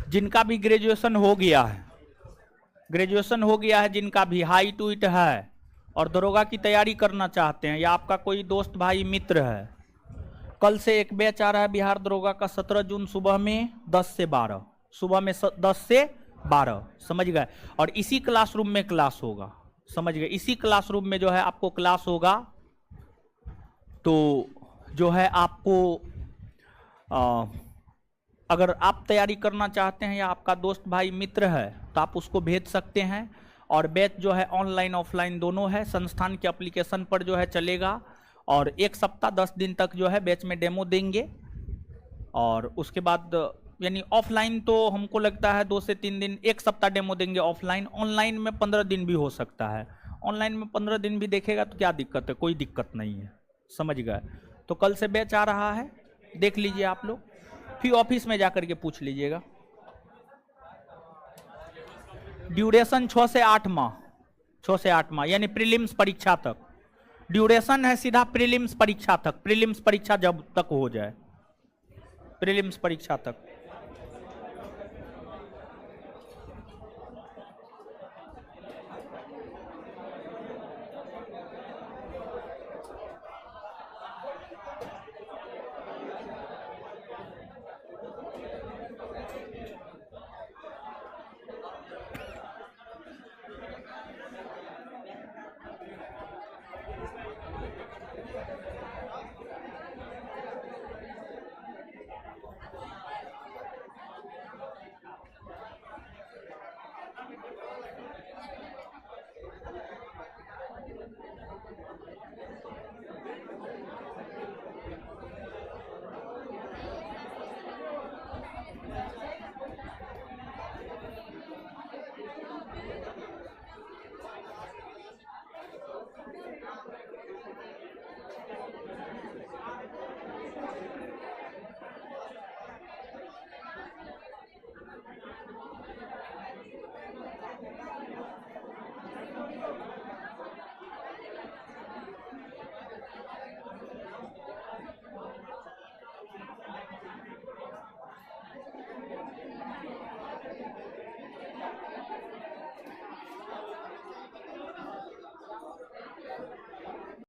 जिनका भी ग्रेजुएशन हो गया है, जिनका भी हाइट उइट है और दरोगा की तैयारी करना चाहते हैं, या आपका कोई दोस्त भाई मित्र है, कल से एक बैच आ रहा है बिहार दरोगा का, 17 जून सुबह में 10 से 12, सुबह में 10 से 12, समझ गए। और इसी क्लासरूम में क्लास होगा, समझ गए। इसी क्लासरूम में जो है आपको क्लास होगा, तो जो है आपको अगर आप तैयारी करना चाहते हैं या आपका दोस्त भाई मित्र है तो आप उसको भेज सकते हैं। और बैच जो है ऑनलाइन ऑफलाइन दोनों है, संस्थान के एप्लीकेशन पर जो है चलेगा। और 1 सप्ताह 10 दिन तक जो है बैच में डेमो देंगे, और उसके बाद यानी ऑफलाइन तो हमको लगता है 2 से 3 दिन, 1 सप्ताह डेमो देंगे ऑफलाइन। ऑनलाइन में 15 दिन भी हो सकता है, ऑनलाइन में 15 दिन भी देखेगा तो क्या दिक्कत है, कोई दिक्कत नहीं है, समझ गए। तो कल से बैच आ रहा है, देख लीजिए आप लोग, फिर ऑफिस में जाकर के पूछ लीजिएगा। ड्यूरेशन 6 से 8 माह, 6 से 8 माह यानी प्रीलिम्स परीक्षा तक। ड्यूरेशन है सीधा प्रीलिम्स परीक्षा तक, प्रीलिम्स परीक्षा जब तक हो जाए, प्रीलिम्स परीक्षा तक।